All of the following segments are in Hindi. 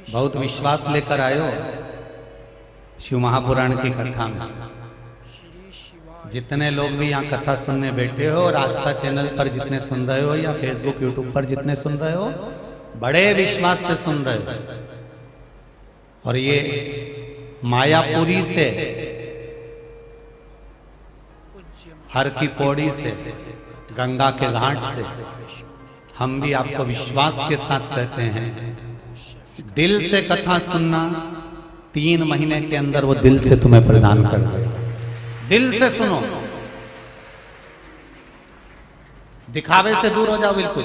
बहुत विश्वास लेकर आयो शिव महापुराण की कथा में। जितने लोग भी यहाँ कथा सुनने बैठे हो और आस्था चैनल पर जितने सुन रहे हो या फेसबुक यूट्यूब पर जितने सुन रहे हो, बड़े विश्वास से सुन रहे हो। और ये मायापुरी से, हर की पौड़ी से, गंगा के घाट से हम भी आपको विश्वास के साथ कहते हैं, दिल से कथा सुनना 3 महीने के अंदर वो दिल से तुम्हें प्रदान कर देगा। दिल से सुनो, दिखावे से दूर हो जाओ बिल्कुल।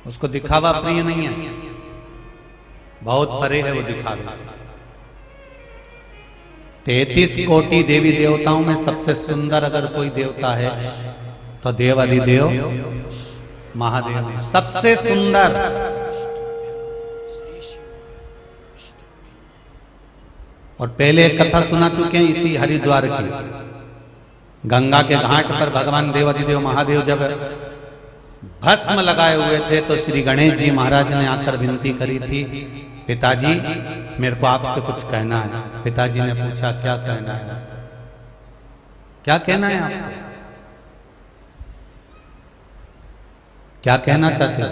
उसको दिखावा प्रिय नहीं है, बहुत परे है वो दिखावे से। 33 कोटि देवी देवताओं में सबसे सुंदर अगर कोई देवता है तो देवाधिदेव महादेव है, सबसे सुंदर। और पहले एक कथा सुना चुके हैं इसी हरिद्वार की। गंगा के घाट पर भगवान देवाधिदेव महादेव जब भस्म लगाए हुए थे तो श्री गणेश जी महाराज ने आकर विनती करी थी, पिताजी मेरे को आपसे कुछ कहना है। पिताजी ने पूछा क्या कहना है, क्या कहना है आपको, क्या कहना चाहते हो?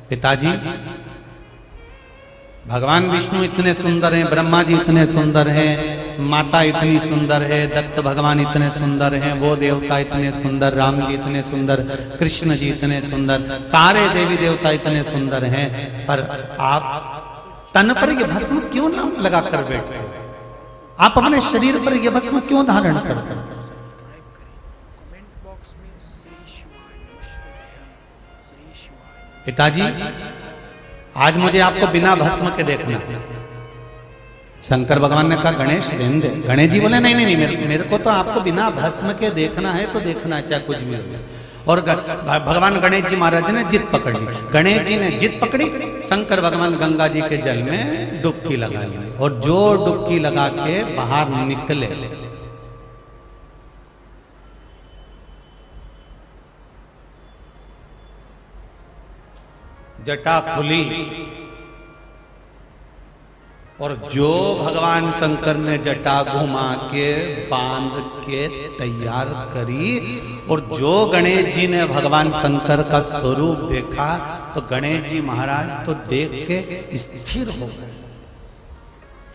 पिताजी भगवान विष्णु इतने सुंदर हैं, ब्रह्मा जी इतने सुंदर हैं, माता इतनी सुंदर है, दत्त भगवान इतने सुंदर हैं, वो देवता इतने सुंदर, राम जी इतने सुंदर, कृष्ण जी इतने सुंदर, सारे देवी देवता इतने सुंदर हैं, पर आप तन पर ये भस्म क्यों ना लगा कर बैठे हो? आप अपने शरीर पर ये भस्म क्यों धारण करते हो? पिताजी आज मुझे आपको बिना भस्म के देखना। शंकर भगवान ने कहा गणेश रहने दे। गणेश जी बोले नहीं नहीं नहीं, मेरे को तो आपको बिना भस्म के देखना है तो देखना है, चाहे कुछ भी हो। और भगवान गणेश जी महाराज ने जिद पकड़ ली। गणेश जी ने जिद पकड़ी, शंकर भगवान गंगा जी के जल में डुबकी लगा ली। और जो डुबकी लगा के बाहर निकले, जटा खुली और जो भगवान शंकर ने जटा घुमा के बांध के तैयार करी, और जो गणेश जी ने भगवान शंकर का स्वरूप देखा तो गणेश जी महाराज तो देख के स्थिर हो गए।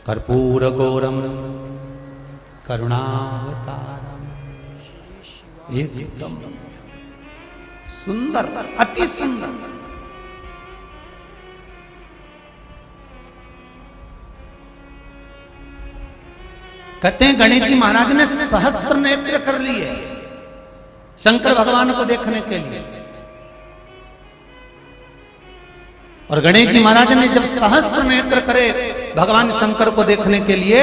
कर्पूर गौरम करुणावतारम, एकदम सुंदर, अति सुंदर। कहते हैं गणेश जी महाराज ने सहस्त्र नेत्र कर लिए शंकर भगवान को देखने के लिए। और गणेश जी महाराज ने जब सहस्त्र नेत्र करे भगवान शंकर को देखने के लिए,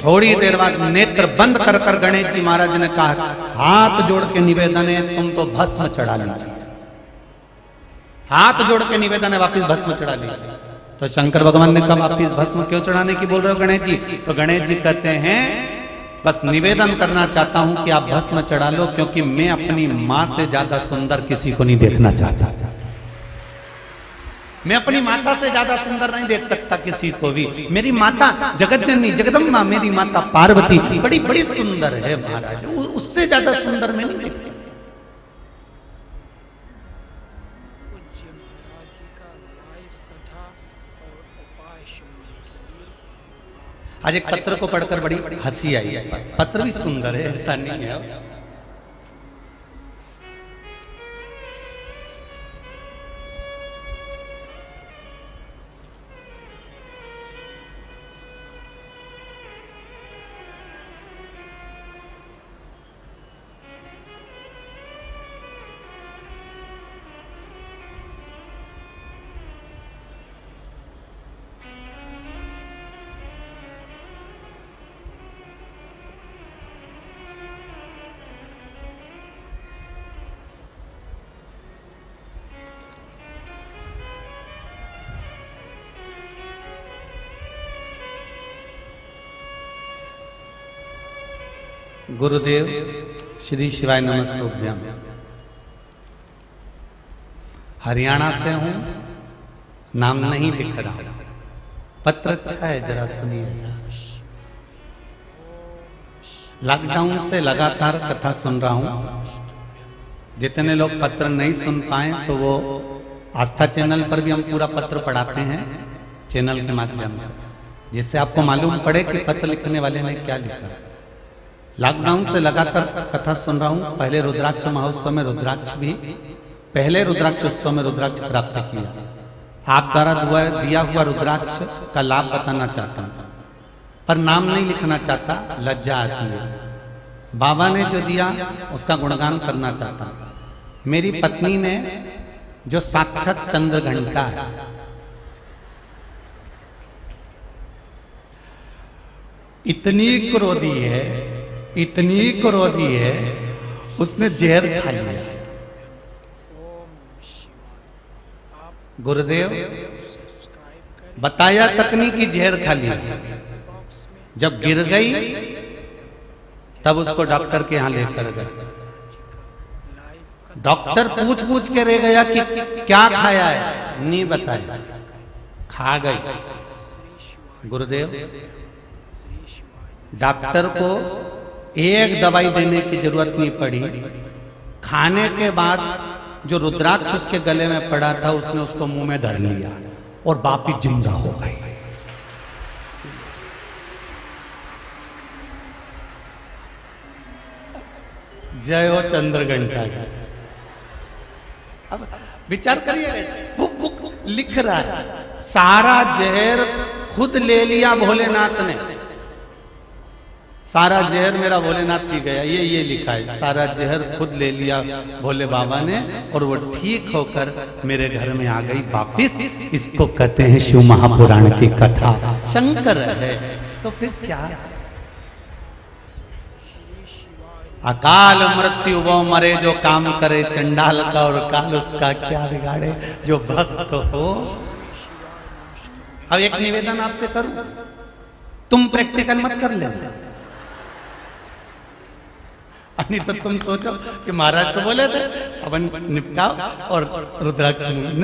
थोड़ी देर बाद नेत्र बंद कर कर गणेश जी महाराज ने कहा, हाथ जोड़ के निवेदन है तुम तो भस्म चढ़ा लीजिए। हाथ जोड़ के निवेदन है वापिस भस्म चढ़ा लीजिए। तो शंकर भगवान ने कहा वापिस भस्म क्यों चढ़ाने की बोल रहे हो गणेश जी? तो गणेश जी कहते हैं बस निवेदन करना चाहता हूं कि आप भस्म चढ़ा लो, क्योंकि मैं अपनी मां से ज्यादा सुंदर किसी को नहीं देखना चाहता। मैं अपनी माता से ज्यादा सुंदर नहीं देख सकता किसी को भी। मेरी माता जगत जननी जगदम्बा, मेरी माता पार्वती बड़ी बड़ी सुंदर है महाराज, उससे ज्यादा सुंदर मैं नहीं देख सकता। आज एक पत्र को पढ़कर बड़ी हंसी आई। पत्र भी सुंदर है, ऐसा नहीं है। गुरुदेव श्री शिवाय नमस्तुभ्यम। हरियाणा से हूं, नाम नहीं लिख रहा, पत्र अच्छा है, जरा सुनिए। लॉकडाउन से लगातार कथा सुन रहा हूं। जितने लोग पत्र नहीं सुन पाए तो वो आस्था चैनल पर भी हम पूरा पत्र पढ़ाते हैं चैनल के माध्यम से, जिससे आपको मालूम पड़े कि पत्र लिखने वाले ने क्या लिखा। लॉकडाउन से लगातार कथा सुन रहा हूं। पहले रुद्राक्ष महोत्सव में रुद्राक्ष भी, पहले रुद्राक्ष उत्सव में रुद्राक्ष प्राप्त किया। आप द्वारा दिया हुआ रुद्राक्ष का लाभ बताना चाहता हूं, पर नाम नहीं लिखना चाहता, लज्जा आती है। बाबा ने जो दिया उसका गुणगान करना चाहता हूं। मेरी पत्नी ने जो साक्षात चंद्र घंटा है, इतनी क्रोधी है, इतनी क्रोधी है, उसने जहर खा लिया। गुरुदेव बताया तकनीक की जहर खा लिया। जब गिर गई तब उसको डॉक्टर के यहां लेकर गए। डॉक्टर पूछ पूछ के रह गया कि क्या खाया है, नहीं बताया, खा गई। गुरुदेव डॉक्टर को एक दवाई देने की जरूरत नहीं पड़ी। खाने के बाद जो रुद्राक्ष उसके गले में पड़ा था, उसने उसको मुंह में धर लिया और वापिस जिंदा हो गई। जय हो चंद्र घंटा का। अब विचार करिए, बुक लिख रहा है, सारा जहर खुद ले लिया भोलेनाथ ने। सारा जहर मेरा भोलेनाथ पी गया, ये लिखा है, सारा जहर खुद ले लिया भोले बाबा ने, और वो ठीक होकर मेरे घर में आ गई वापिस। इसको कहते हैं शिव महापुराण की कथा। शंकर है तो फिर क्या, अकाल मृत्यु वो मरे जो काम करे, चंडाल का और काल उसका क्या बिगाड़े जो भक्त हो। अब एक निवेदन आपसे करूं, तुम प्रैक्टिकल मत कर ले, नहीं तो तुम सोचो कि महाराज तो बोले थे अपन निपटाओ और रुद्राक्ष न।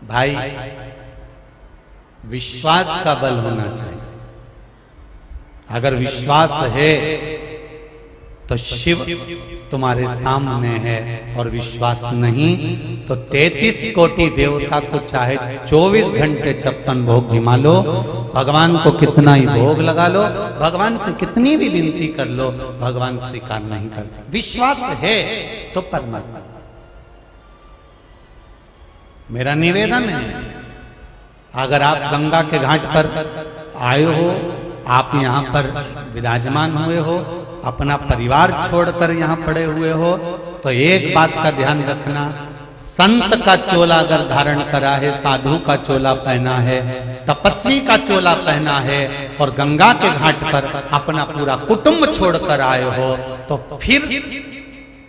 भाई विश्वास का बल होना चाहिए। अगर विश्वास है तो शिव तुम्हारे सामने है, और विश्वास नहीं तो 33 कोटि देवता को चाहे 24 घंटे 56 भोग जिमा लो, भगवान को कितना ही भोग लगा लो, भगवान से कितनी भी विनती कर लो, भगवान स्वीकार नहीं कर सकते। विश्वास है तो परमात्मा। मेरा निवेदन है, अगर आप गंगा के घाट पर आए हो, आप यहाँ पर विराजमान हुए हो, अपना परिवार छोड़कर यहाँ पड़े हुए हो, तो एक बात का ध्यान रखना, संत का चोला अगर धारण करा है, साधु का चोला पहना है, तपस्वी का चोला पहना है, और गंगा के घाट पर अपना पूरा कुटुंब छोड़कर आए हो, तो फिर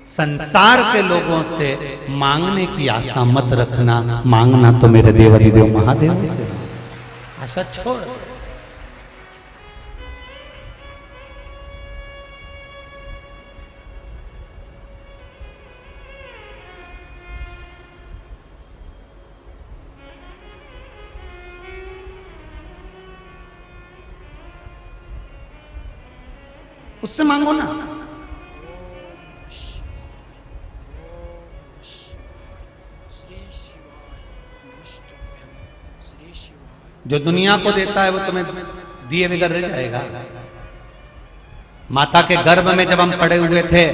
संसार के लोगों से मांगने की आशा मत रखना। मांगना तो मेरे देवाधिदेव महादेव से, आशा छोड़। उससे मांगो ना। जो दुनिया को देता है वो तुम्हें दिए बगैर रह जाएगा। माता के गर्भ में जब हम पड़े हुए थे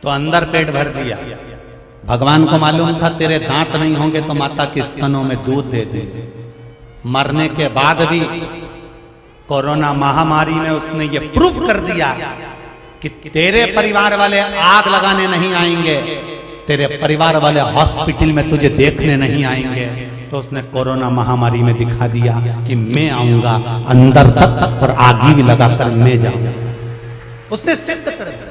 तो अंदर पेट भर दिया। भगवान को मालूम था तेरे दांत नहीं होंगे तो माता के स्तनों में दूध दे दे। मरने के बाद भी कोरोना महामारी में उसने ये प्रूफ कर दिया कि तेरे परिवार वाले आग लगाने नहीं आएंगे, तेरे परिवार वाले हॉस्पिटल में तुझे देखने नहीं आएंगे। तो उसने कोरोना महामारी में दिखा दिया कि मैं आऊंगा अंदर तक और आग भी लगाकर मैं जाऊंगा। उसने सिद्ध कर दिया।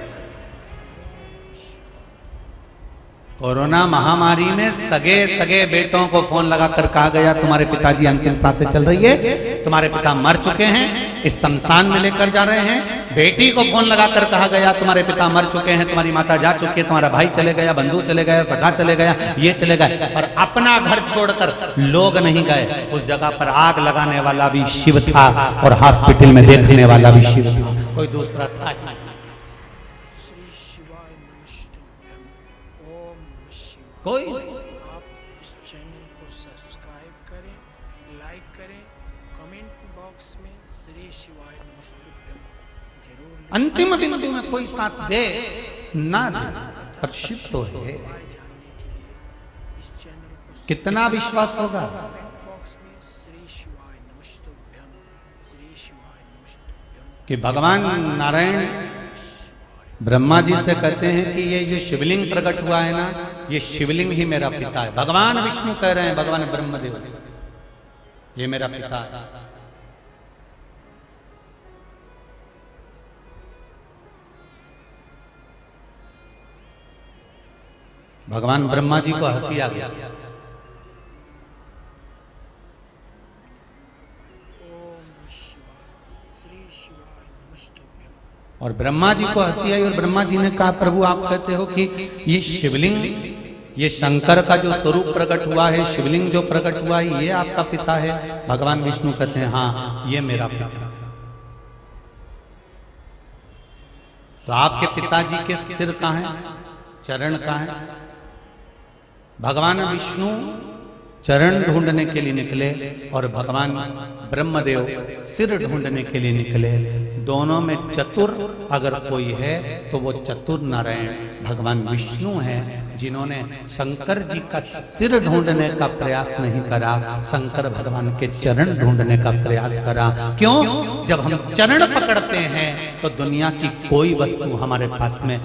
कोरोना महामारी में सगे सगे बेटों को फोन लगाकर कहा गया तुम्हारे पिताजी अंतिम सांसें चल रही है, तुम्हारे पिता मर चुके हैं, इस शमशान में लेकर जा रहे हैं। बेटी को फोन लगाकर कहा गया तुम्हारे पिता मर चुके हैं, तुम्हारी माता जा चुकी है, तुम्हारा भाई चले गया, बंधु चले गया, सखा चले गया, ये चले गए, और अपना घर छोड़कर लोग नहीं गए। उस जगह पर आग लगाने वाला भी शिव था और हॉस्पिटल में देखने वाला भी शिव था, कोई दूसरा था। कोई आप इस चैनल को सब्सक्राइब करें, लाइक करें, कमेंट बॉक्स में श्री शिवाय नमस्तुभ्यम जरूर। अंतिम बिंदु में कोई साथ दे ना दे, पर शिव तो है। इस चैनल को कितना विश्वास होगा कमेंट बॉक्स में श्री शिवाय नमस्तुभ्यम, श्री शिवाय नमस्तुभ्यम। कि भगवान नारायण ब्रह्मा जी से कहते हैं कि ये जो शिवलिंग प्रकट हुआ है ना, ये शिवलिंग ही मेरा पिता है। भगवान विष्णु कह रहे हैं भगवान ब्रह्मदेव से, ये मेरा पिता है। भगवान ब्रह्मा जी को हंसी आ गया। और ब्रह्मा जी को हंसी आई और ब्रह्मा जी ने कहा प्रभु आप कहते हो कि ये शिवलिंग, ये शंकर का जो स्वरूप प्रकट हुआ है, शिवलिंग जो प्रकट हुआ है, ये आपका पिता है। भगवान विष्णु कहते हैं हाँ ये मेरा पिता है। तो आपके पिताजी के सिर कहाँ है, चरण कहाँ है? भगवान विष्णु चरण ढूंढने के लिए निकले और भगवान ब्रह्मदेव सिर ढूंढने के लिए निकले। दोनों में चतुर अगर कोई है तो वो चतुर नारायण भगवान विष्णु हैं, जिन्होंने शंकर जी का सिर ढूंढने का प्रयास नहीं करा, शंकर भगवान के चरण ढूंढने का प्रयास करा। क्यों? जब हम चरण पकड़ते हैं तो दुनिया की कोई वस्तु हमारे पास में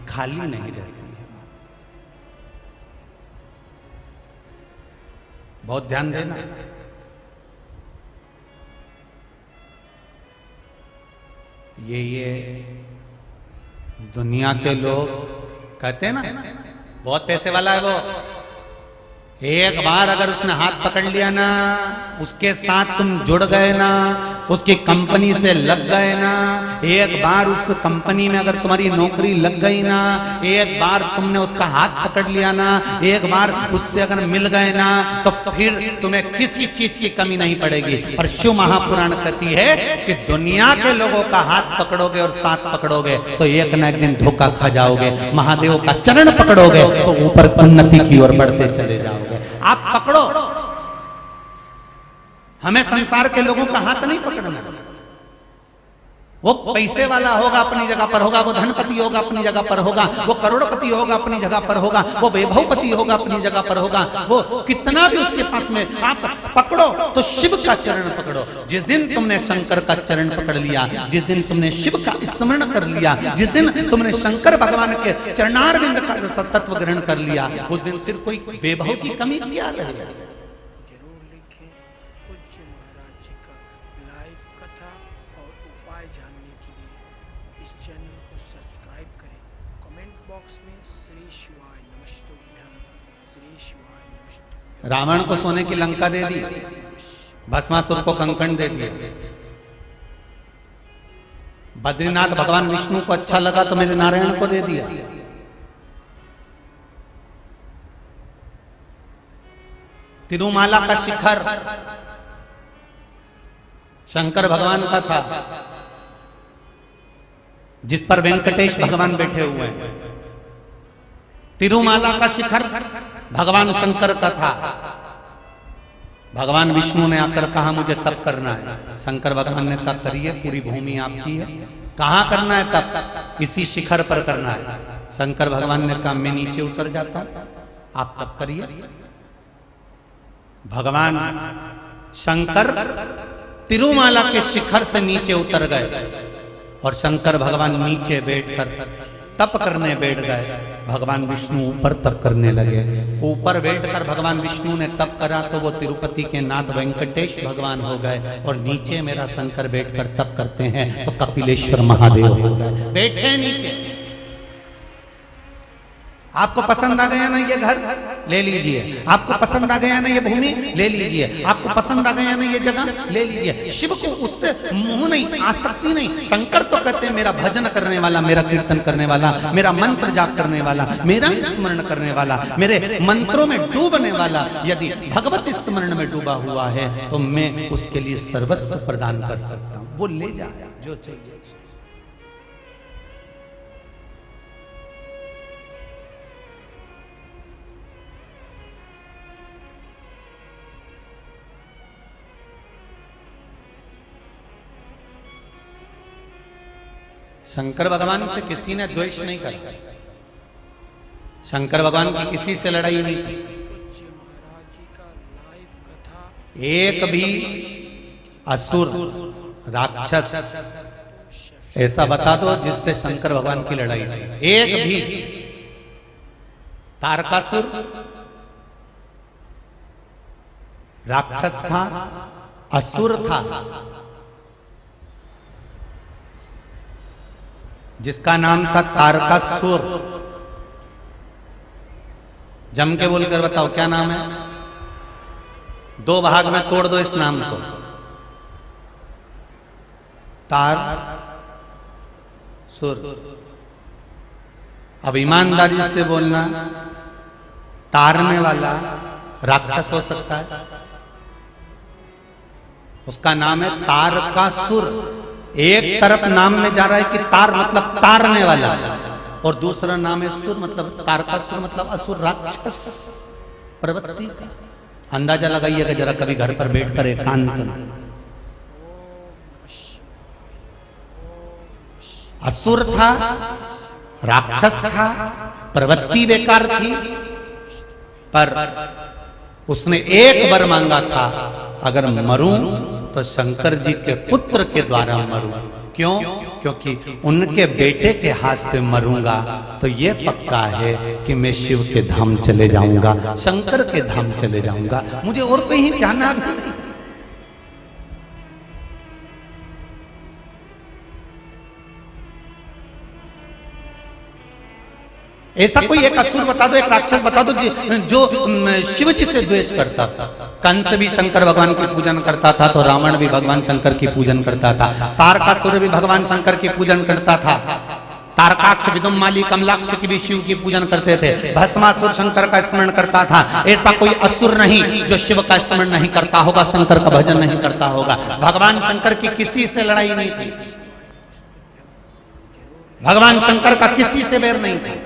खाली नहीं रहती। बहुत ध्यान देना। ये दुनिया के लोग कहते हैं ना बहुत पैसे वाला है वो, एक बार अगर उसने हाथ पकड़ लिया ना, उसके साथ तुम जुड़ गए ना, उसकी कंपनी से लग गए ना, एक बार उस कंपनी में अगर तुम्हारी नौकरी लग गई ना, एक बार तुमने उसका हाथ पकड़ लिया ना, एक बार उससे अगर मिल गए ना, तो फिर तुम्हें किसी चीज की कमी नहीं पड़ेगी। और शिव महापुराण कहती है कि दुनिया के लोगों का हाथ पकड़ोगे और साथ पकड़ोगे तो एक ना एक दिन धोखा खा जाओगे। महादेव का चरण पकड़ोगे तो ऊपर उन्नति की ओर बढ़ते चले जाओगे। आप पकड़ो, हमें संसार के लोगों का हाथ नहीं पकड़ना। वो पैसे वाला होगा अपनी जगह पर होगा, वो धनपति होगा अपनी जगह पर होगा, वो करोड़पति होगा अपनी जगह पर होगा, वो वैभवपति होगा अपनी जगह पर होगा, वो कितना भी उसके पास में। आप पकड़ो तो शिव का चरण पकड़ो। जिस दिन तुमने शंकर का चरण पकड़ लिया, जिस दिन तुमने शिव का स्मरण कर लिया, जिस दिन तुमने शंकर भगवान के चरणारविंद का तत्व ग्रहण कर लिया, उस दिन फिर कोई वैभव की कमी क्या रहेगी? जरूर लिखें पूज्य महाराज जी का लाइव कथा और उपाय जानने के लिए इस चैनल को सब्सक्राइब करें। कमेंट बॉक्स में श्री शिवाय नमस्तुभ्यम, श्री शिवाय नमस्तुभ्यम। रावण को सोने की लंका दे दी, भस्मासुर को कंकण दे दिए। बद्रीनाथ भगवान विष्णु को अच्छा लगा तो मेरे नारायण को दे दिया। तिरुमाला का शिखर शंकर भगवान का था, जिस पर वेंकटेश भगवान बैठे हुए हैं। तिरुमाला का शिखर भगवान शंकर का था। भगवान विष्णु ने आकर कहा मुझे तप करना है। शंकर भगवान ने कहा करिए, पूरी भूमि आपकी है। कहाँ करना है तप? इसी शिखर पर करना है। शंकर भगवान ने कहा मैं नीचे उतर जाता हूं, आप तप करिए। भगवान शंकर तिरुमाला के शिखर से नीचे उतर गए और शंकर भगवान नीचे बैठकर तप करने बैठ गए। भगवान विष्णु ऊपर तप करने लगे। ऊपर बैठकर भगवान विष्णु ने तप करा तो वो तिरुपति के नाथ वेंकटेश भगवान हो गए, और नीचे मेरा शंकर बैठकर तप करते हैं तो कपिलेश्वर महादेव हो गए। बैठे नीचे आपको पसंद आ गया ना ये घर, ले लीजिए। आपको पसंद आ गया ना ये भूमि, ले लीजिए। आपको पसंद आ गया ना ये जगह, ले लीजिए। शिव को उससे मोह नहीं, आसक्ति नहीं। शंकर तो कहते हैं मेरा भजन करने वाला, मेरा कीर्तन करने वाला, मेरा मंत्र जाप करने वाला, मेरा ही स्मरण करने वाला, मेरे मंत्रों में डूबने वाला यदि भगवत स्मरण में डूबा हुआ है तो मैं उसके लिए सर्वस्व प्रदान कर सकता हूं। वो ले जाए जो चाहिए। शंकर भगवान से किसी ने द्वेष नहीं करा। शंकर भगवान की किसी से लड़ाई नहीं की। एक भी असुर राक्षस ऐसा बता दो जिससे शंकर भगवान की लड़ाई थी। एक भी। तारकासुर राक्षस था, असुर था, जिसका नाम था तारकासुर। जम के बोलकर बताओ क्या नाम है? 2 भाग में तोड़ दो इस नाम को। तार सुर। अब ईमानदारी से बोलना, तारने वाला राक्षस हो सकता है, उसका नाम है तारकासुर। एक तरफ नाम में जा रहा है कि तार मतलब तारने वाला, और दूसरा नाम है सुर मतलब तारकासुर मतलब असुर, राक्षस प्रवृत्ति का। अंदाजा लगाइएगा जरा कभी घर पर बैठकर एकांत में। असुर था, राक्षस था, प्रवृत्ति बेकार थी, पर उसने एक वर मांगा था, अगर मरूं तो शंकर जी के पुत्र के द्वारा मरूं। क्यों? क्योंकि उनके बेटे के हाथ से मरूंगा तो ये पक्का है कि मैं शिव के धाम चले जाऊंगा, शंकर के धाम चले जाऊंगा, मुझे और कहीं जाना भी नहीं। ऐसा कोई एक असुर बता दो, एक राक्षस बता दो जो शिव जी से द्वेष करता था। कंस भी शंकर भगवान की पूजन करता था तो रावण भी भगवान शंकर की पूजन करता था। तारकासुर भी भगवान शंकर की पूजन करता था। तारकाक्ष, विदुम्माली, कमलाक्ष की भी शिव की पूजन करते थे। भस्मासुर शंकर का स्मरण करता था। ऐसा कोई असुर नहीं जो शिव का स्मरण नहीं करता होगा, शंकर का भजन नहीं करता होगा। भगवान शंकर की किसी से लड़ाई नहीं थी। भगवान शंकर का किसी से बैर नहीं था।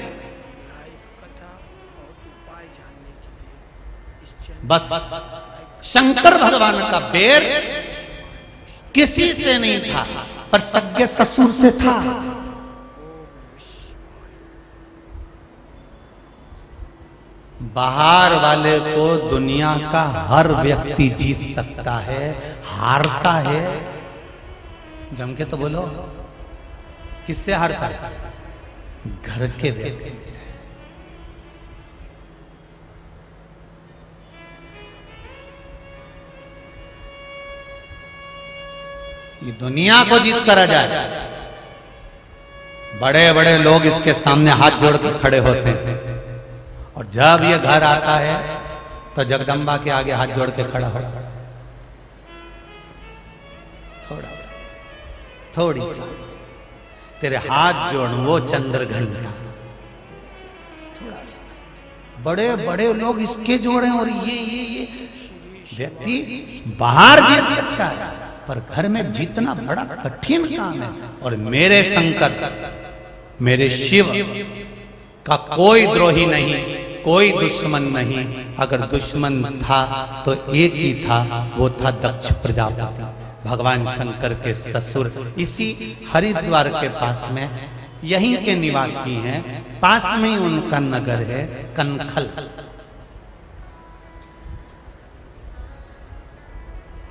बस शंकर भगवान का बैर किसी से नहीं था, पर सज्ञ ससुर से था। बाहर वाले को दुनिया का हर व्यक्ति जीत सकता है, हारता है। जम के तो बोलो, किससे हारता है? घर के व्यक्ति से। ये दुनिया को जीत कर आ जाए। बड़े बड़े लोग इसके सामने हाथ जोड़ कर खड़े होते हैं, और जब ये घर आता है तो जगदम्बा के आगे हाथ जोड़ के खड़ा हो। थोड़ी सी तेरे हाथ जोड़, वो चंद्र घंटा। थोड़ा सा बड़े बड़े लोग इसके जोड़े, और ये व्यक्ति बाहर जीत सकता है, पर घर में जीतना बड़ा कठिन काम है। और मेरे शंकर, मेरे शिव का कोई द्रोही नहीं, कोई दुश्मन नहीं। अगर दुश्मन था तो एक ही था, वो था दक्ष प्रजापति, भगवान शंकर के ससुर। इसी हरिद्वार के पास में, यहीं के निवासी हैं, पास में ही उनका नगर है कनखल।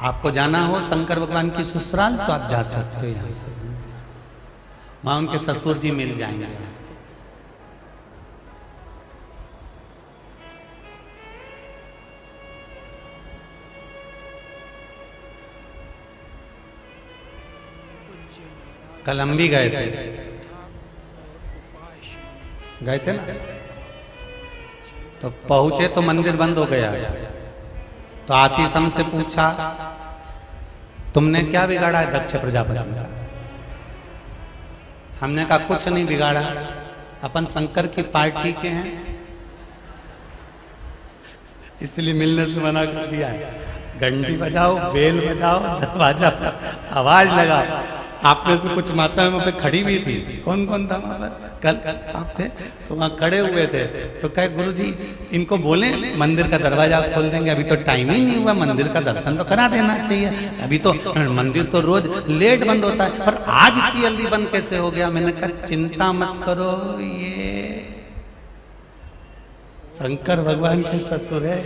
आपको जाना हो शंकर भगवान की ससुराल तो आप जा सकते हो यहां से, वहां उनके ससुर जी मिल जाएंगे। कल हम भी गए थे ना, तो पहुंचे तो मंदिर बंद हो गया। तो आशीषम से पूछा, तुमने क्या बिगाड़ा है दक्ष प्रजापति का? हमने कहा कुछ नहीं बिगाड़ा, अपन शंकर की पार्टी के हैं इसलिए मिलने से मना कर दिया है। घंटी बजाओ, बेल बजाओ, दरवाजा पर आवाज लगाओ। आप में से कुछ माताएं वहां पे खड़ी भी थी। कौन कौन था वहां पर? कल आप थे तो वहां खड़े हुए थे। तो कहे गुरुजी इनको बोले मंदिर का दरवाजा खोल देंगे, अभी तो टाइम ही नहीं हुआ, मंदिर का दर्शन तो करा देना चाहिए, अभी तो मंदिर तो रोज लेट बंद होता है, पर आज इतनी जल्दी बंद कैसे हो गया? मैंने कहा चिंता मत करो, ये शंकर भगवान के ससुर है,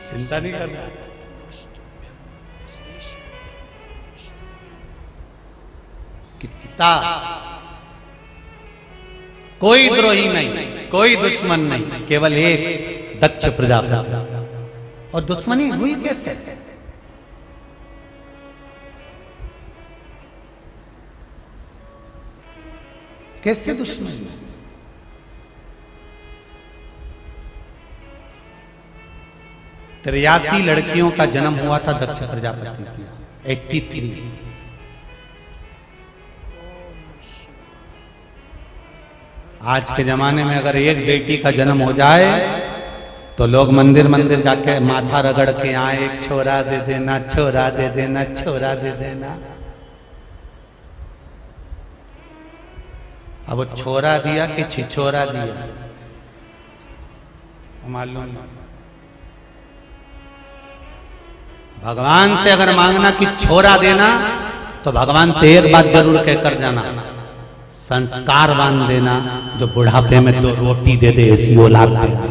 चिंता नहीं करना। कितना कोई द्रोही नहीं, कोई दुश्मन नहीं, केवल एक दक्ष प्रजापति। और दुश्मनी हुई कैसे? कैसे दुश्मनी? 83 लड़कियों का जन्म हुआ था दक्ष प्रजापति की, 83। आज के जमाने में अगर एक बेटी का जन्म हो जाए तो लोग मंदिर मंदिर जाके माथा रगड़ के आए, एक छोरा दे देना, छोरा दे देना, छोरा दे देना। अब वो छोरा दिया कि छिछोरा दिया मालूम नहीं। भगवान से अगर मांगना कि छोरा देना तो भगवान से एक बात जरूर कहकर जाना, संस्कारवान देना जो बुढ़ापे में 2 रोटी दे दे, ऐसी औलाद दे दे।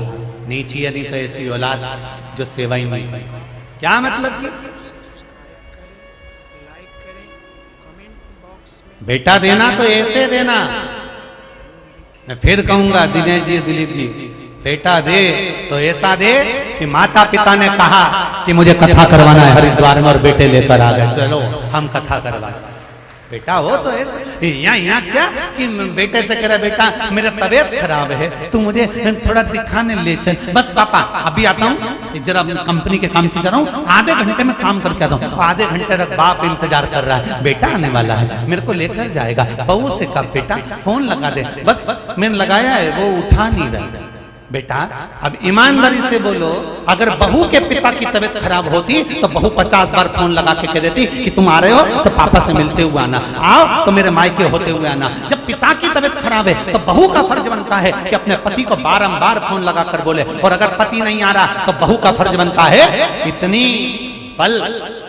नहीं चाहिए, नहीं तो ऐसी औलाद जो सेवा ही नहीं। क्या मतलब कि बेटा देना तो ऐसे देना। मैं फिर कहूंगा दिनेश जी, दिलीप जी, बेटा दे तो ऐसा दे कि माता पिता ने कहा कि मुझे कथा करवाना है हरिद्वार में और बेटे लेकर आ गए, चलो हम कथा करवाएं। बेटा हो तो ऐसे यहाँ क्या कि बेटे से कह रहा बेटा मेरा तबीयत खराब है, तू मुझे थोड़ा दिखाने ले चल। बस पापा अभी आता हूँ, जरा कंपनी के काम से कर रहा हूँ, आधे घंटे में काम करके आता हूँ। आधे घंटे तक बाप इंतजार कर रहा है, बेटा आने वाला है, मेरे को लेकर जाएगा। बहू से कब बेटा फोन लगा दे, बस मैंने लगाया है, वो उठा नहीं रहा। बेटा अब ईमानदारी से बोलो, अगर बहू के पिता की तबीयत खराब होती तो बहू 50 बार फोन लगा के कह देती कि तुम आ रहे हो तो पापा से मिलते हुए आना, आओ तो मेरे मायके होते हुए आना। जब पिता की तबीयत खराब है तो बहू का फर्ज बनता है कि अपने पति को बारंबार फोन लगा कर बोले, और अगर पति नहीं आ रहा तो बहू का फर्ज बनता है इतनी बल।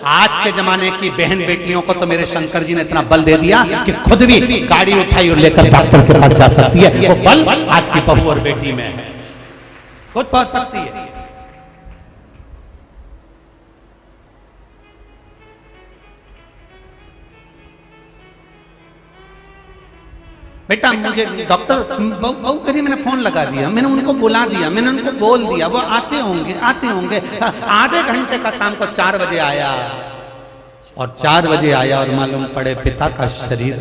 आज के जमाने की बहन बेटियों को तो मेरे शंकर जी ने इतना बल दे दिया कि खुद भी गाड़ी उठाई और लेकर डॉक्टर के पास जा सकती है। वो बल आज की बहू और बेटी में है, खुद पहुंच सकती है। बेटा मुझे डॉक्टर बहू करी, मैंने फोन लगा दिया, मैंने उनको बुला दिया, मैंने उनको बोल दिया, वो आते होंगे। आधे घंटे का शाम को 4 बजे आया, और 4 बजे आया और मालूम पड़े पिता का शरीर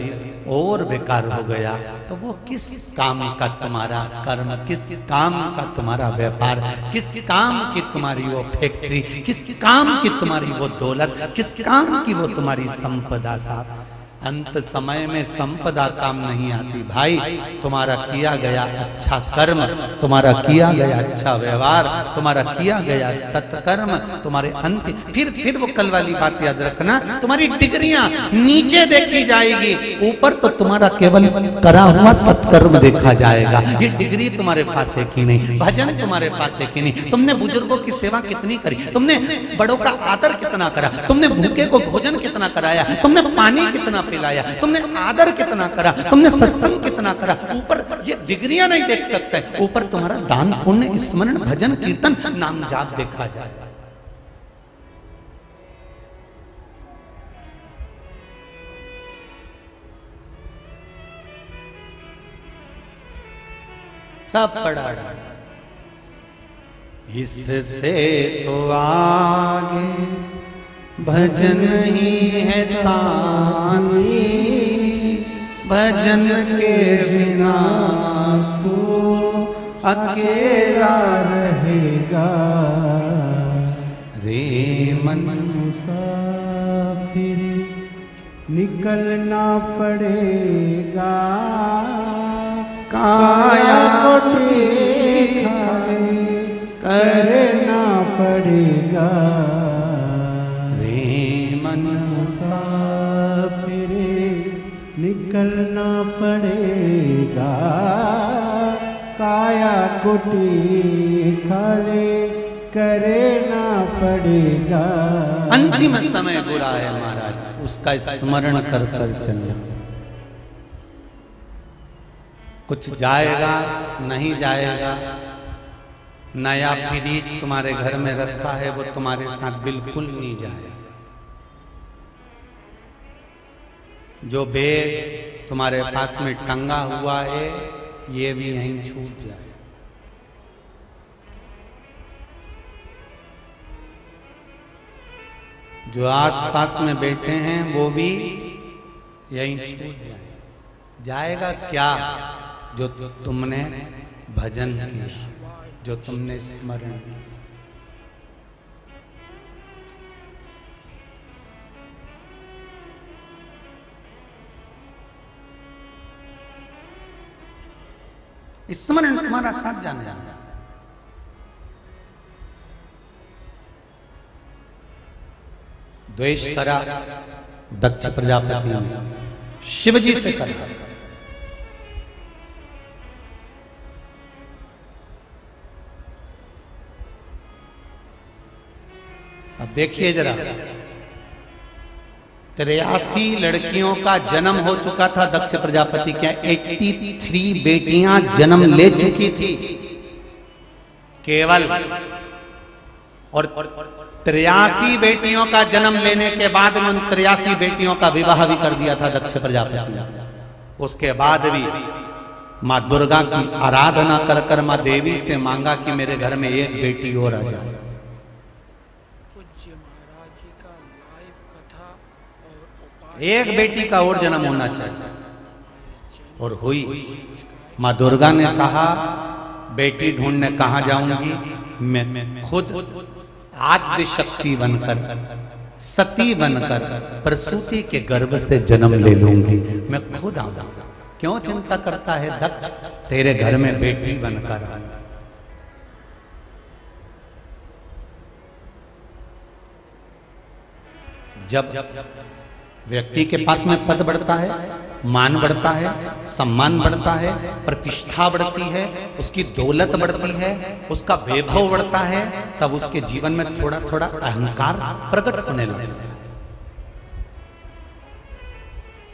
और बेकार हो गया। तो वो किस काम का तुम्हारा कर्म, किस काम का तुम्हारा व्यापार, किस काम की तुम्हारी वो फैक्ट्री, किस काम की तुम्हारी वो दौलत, किस काम की वो तुम्हारी संपदा साहब। अंत समय में संपदा काम नहीं आती भाई। तुम्हारा किया गया अच्छा कर्म, तुम्हारा किया गया अच्छा व्यवहार, तुम्हारा किया गया सत्कर्म तुम्हारे अंत। फिर वो कल वाली बात याद रखना, तुम्हारी डिग्रियां नीचे देखी जाएगी, ऊपर तो तुम्हारा केवल करा हुआ सत्कर्म देखा जाएगा। ये डिग्री तुम्हारे पास है कि नहीं, भजन तुम्हारे पास है कि नहीं, तुमने बुजुर्गों की सेवा कितनी करी, तुमने बड़ों का आदर कितना करा, तुमने भूखे को भोजन कितना कराया, तुमने पानी कितना पिलाया, तुमने आदर कितना करा, तुमने सत्संग कितना करा। ऊपर ये डिग्रियां नहीं देख सकते, ऊपर तुम्हारा दान पुण्य स्मरण भजन कीर्तन नाम जाप देखा जाए। सब पड़ा इससे तो आगे भजन ही है साथी, भजन के बिना तू अकेला रहेगा रे मन मुसाफिर, निकलना पड़ेगा काया करना पड़ेगा रे मन मुसाफिर, निकलना पड़ेगा काया कुटी खाले करना पड़ेगा। अंतिम समय बुरा है महाराज, उसका स्मरण कर कर चलना। कुछ जाएगा नहीं जाएगा, नया फ्रिज तुम्हारे घर में रखा है वो तुम्हारे साथ बिल्कुल नहीं जाएगा। जो बैग तुम्हारे पास में टंगा हुआ है ये भी यहीं छूट जाए। जो आसपास में बैठे हैं वो भी यहीं छूट जाए। जाएगा क्या? जो तुमने भजन किया, जो तुमने स्मरण किया। स्मरण तुम्हारा साथ जाने जाना। द्वेष करा दक्ष प्रजापति ने, शिवजी से करा। अब देखिए जरा, 83 लड़कियों का जन्म हो चुका था दक्ष प्रजापति के। 83 बेटियां जन्म ले चुकी थी केवल, और 83 बेटियों का जन्म लेने के बाद में उन 83 बेटियों का विवाह भी कर दिया था दक्ष प्रजापति ने। उसके बाद भी माँ दुर्गा की आराधना कर कर माँ देवी से मांगा कि मेरे घर में एक बेटी और आ जाए। एक बेटी का और जन्म होना चाहिए, और हुई। माँ दुर्गा ने कहा बेटी ढूंढने कहाँ जाऊंगी, मैं खुद आद्य शक्ति बनकर, सती बनकर प्रसूति के गर्भ से जन्म ले लूंगी, मैं खुद आऊंगा। क्यों चिंता करता है दक्ष, तेरे घर में बेटी बनकर आ। जब व्यक्ति के पास में पद बढ़ता है, मान बढ़ता है, सम्मान बढ़ता है, प्रतिष्ठा बढ़ती है, उसकी दौलत बढ़ती है, उसका वैभव बढ़ता है, तब उसके जीवन में थोड़ा थोड़ा अहंकार प्रकट होने लगता है।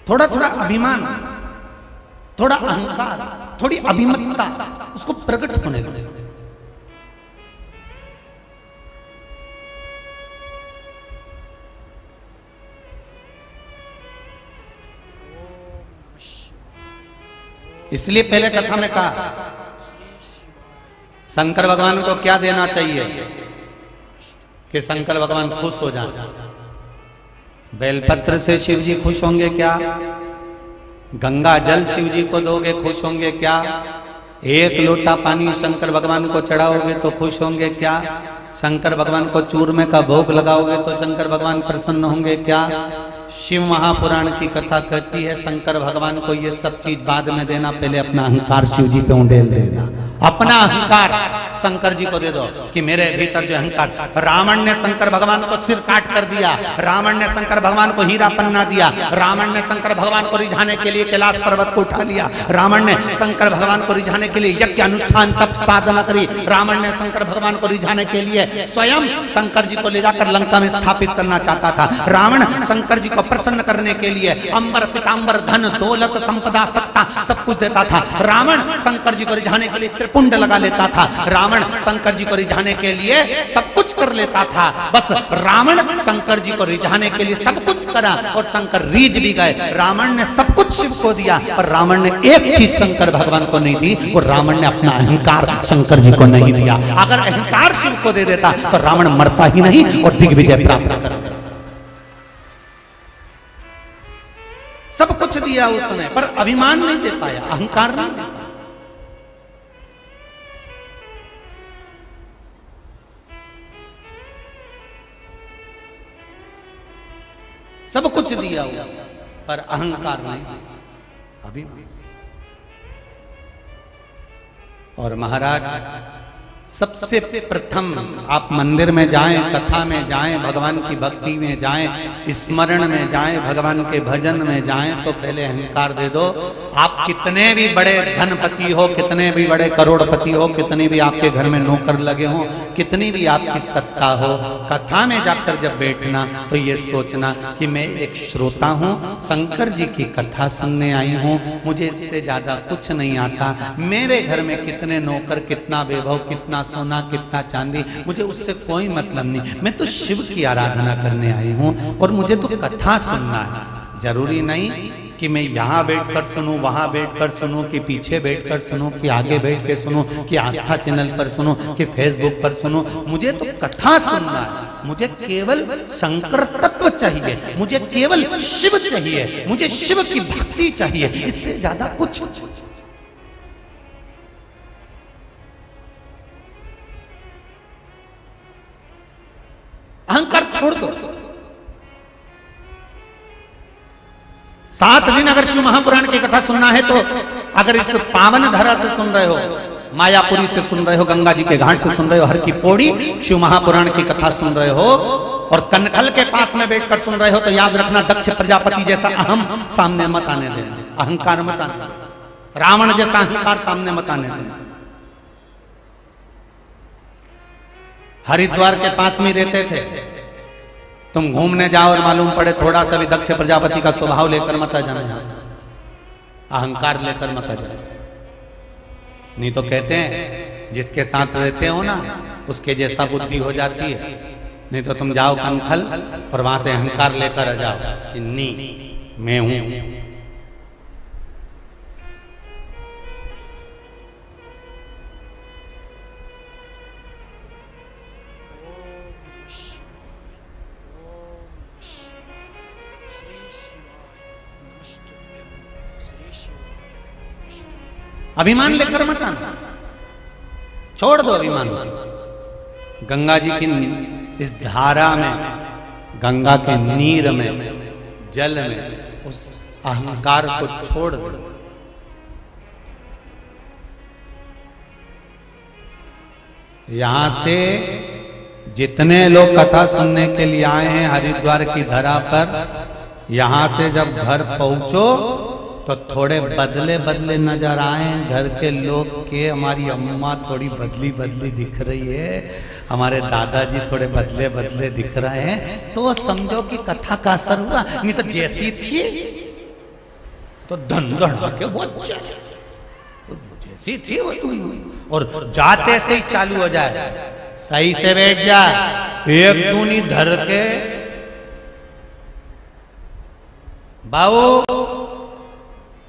थोड़ा थोड़ा अभिमान, थोड़ा अहंकार, थोड़ी अभिमतता उसको प्रकट होने लगता है। इसलिए पहले कथा में कहा शंकर भगवान को क्या देना चाहिए कि शंकर भगवान खुश हो जाए। बेलपत्र से शिव जी खुश होंगे क्या? गंगा जल शिव जी को दोगे खुश होंगे क्या? एक लोटा पानी शंकर भगवान को चढ़ाओगे तो खुश होंगे क्या? शंकर भगवान को चूरमे का भोग लगाओगे तो शंकर भगवान प्रसन्न होंगे क्या? शिव महापुराण की कथा कहती है शंकर भगवान को ये सब चीज बाद में देना, पहले अपना अहंकार शिव जी पे उंडेल देना। अपना अहंकार शंकर जी को दे दो कि मेरे भीतर जो अहंकार, रावण ने शंकर भगवान को सिर काट कर दिया, रावण ने शंकर भगवान को हीरा पन्ना दिया, रावण ने शंकर भगवान को रिझाने के लिए कैलाश पर्वत को उठा लिया, रावण ने शंकर भगवान को रिझाने के लिए यज्ञ अनुष्ठान तप साधना करी, रावण ने शंकर भगवान को रिझाने के लिए स्वयं शंकर जी को ले जाकर लंका में स्थापित करना चाहता था। रावण शंकर जी को प्रसन्न करने के लिए अंबर पितांबर धन दौलत संपदा सत्ता सब कुछ देता था। रावण शंकर जी को रिझाने के लिए त्रिपुंड लगा लेता था, रावण शंकर जी को रिझाने के लिए सब कुछ कर लेता था। बस रावण शंकर जी को रिझाने के लिए सब कुछ करा और शंकर रीझ भी गए। रावण ने सब कुछ शिव को दिया पर रावण ने एक चीज शंकर भगवान को नहीं दी, और रावण ने अपना अहंकार शंकर जी को नहीं दिया। अगर अहंकार शिव को दे देता तो रावण मरता ही नहीं और दिग्विजय प्राप्त करता। सब कुछ दिया उसने पर अभिमान नहीं दे पाया, अहंकार नहीं दे पाया। सब कुछ दिया हुआ, पर अहंकार नहीं, अभिमान। और महाराज सबसे प्रथम आप मंदिर में जाएं, कथा में जाएं, भगवान की भक्ति में जाएं, स्मरण में जाएं, भगवान के भजन में जाएं, तो पहले अहंकार दे दो। आप कितने भी बड़े धनपति हो, कितने भी बड़े करोड़पति हो, कितनी भी आपके घर में नौकर लगे हो, कितनी भी आपकी सत्ता हो, कथा में जाकर जब बैठना तो ये सोचना कि मैं एक श्रोता हूँ, शंकर जी की कथा सुनने आई हूँ, मुझे इससे ज्यादा कुछ नहीं आता। मेरे घर में कितने नौकर, कितना वैभव, कितना सोना, कितना चांदी, मुझे उससे कोई मतलब नहीं। मैं तो शिव की आराधना करने आई हूँ और मुझे तो कथा सुनना है। जरूरी नहीं कि मैं यहाँ बैठकर सुनूं, वहां बैठकर सुनूं, कि पीछे बैठकर सुनूं, कि आगे बैठ के सुनूं, कि आस्था चैनल पर सुनूं, कि फेसबुक पर सुनूं। मुझे तो कथा सुनना है। मुझे केवल शंकर तत्व चाहिए, मुझे केवल शिव चाहिए, मुझे शिव की भक्ति चाहिए, इससे ज्यादा कुछ। अहंकार छोड़ दो। 7 दिन अगर शिव महापुराण की कथा सुनना है तो अगर इस पावन धारा से सुन रहे हो, मायापुरी से सुन रहे हो, गंगा जी के घाट से सुन रहे हो, हर की पौड़ी शिव महापुराण की कथा सुन रहे हो, और कनखल के पास में बैठकर सुन रहे हो, तो याद रखना दक्ष प्रजापति जैसा अहम सामने मत आने देना, अहंकार मत आने देना, रावण जैसा अहंकार सामने मत आने देना। हरिद्वार के पास में रहते थे, तुम घूमने जाओ और मालूम पड़े थोड़ा सा भी दक्ष प्रजापति का स्वभाव लेकर मत आ जाना, अहंकार लेकर मत आ जाना। नहीं तो कहते हैं जिसके साथ रहते हो ना उसके जैसा बुद्धि हो जाती है। नहीं तो तुम जाओ कनखल और वहां से अहंकार लेकर आ जाओ कि नहीं मैं हूं। अभिमान लेकर मत आना, छोड़ दो अभिमान। गंगा जी की इस धारा में, गंगा के नीर में, जल में उस अहंकार को छोड़ दो। यहां से जितने लोग कथा सुनने के लिए आए हैं हरिद्वार की धरा पर, यहां से जब घर पहुंचो तो थोड़े बदले बदले नजर आए घर के लोग के। हमारी अम्मा थोड़ी बदली बदली दिख रही है, हमारे दादाजी थोड़े बदले बदले दिख रहे हैं, तो समझो कि कथा का असर हुआ। नहीं तो जैसी थी तो धनगढ़ के वो जैसी थी वो तुम, और जाते से ही चालू हो जाए, सही से बैठ जाए, एक दूनी धर के बाऊ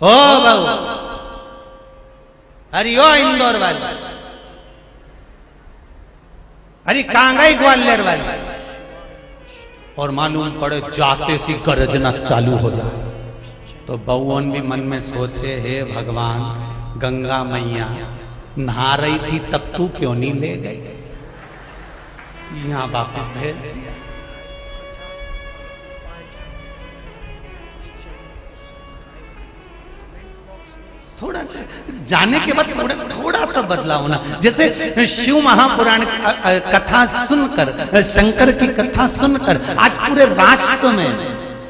ओ बाबू, अरे ओ इंदौर वाली, अरे कांगई ग्वालियर वाली, और मालूम पड़े जाते सी गरजना चालू हो जाए। तो बहुओं भी मन में सोचे, हे भगवान, गंगा मैया नहा रही थी तब तू क्यों नहीं ले गई, यहाँ वापस भेज दिया। थोड़ा जाने के बाद थोड़ा सा बदलाव होना। जैसे शिव महापुराण कथा सुनकर, शंकर की कथा सुनकर आज पूरे राष्ट्र में,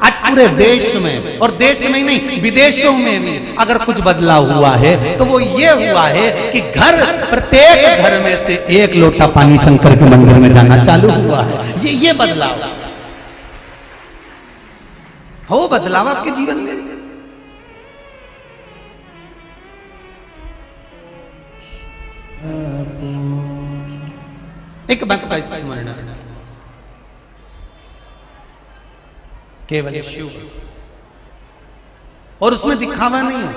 आज पूरे देश में, और देश में ही नहीं विदेशों में भी अगर कुछ बदलाव हुआ है तो वो ये हुआ है कि प्रत्येक घर में से एक लोटा पानी शंकर के मंदिर में जाना चालू हुआ है। ये बदलाव हो, बदलाव आपके जीवन में। एक बात का स्मरण, केवल शिव, और उसमें दिखावा नहीं है,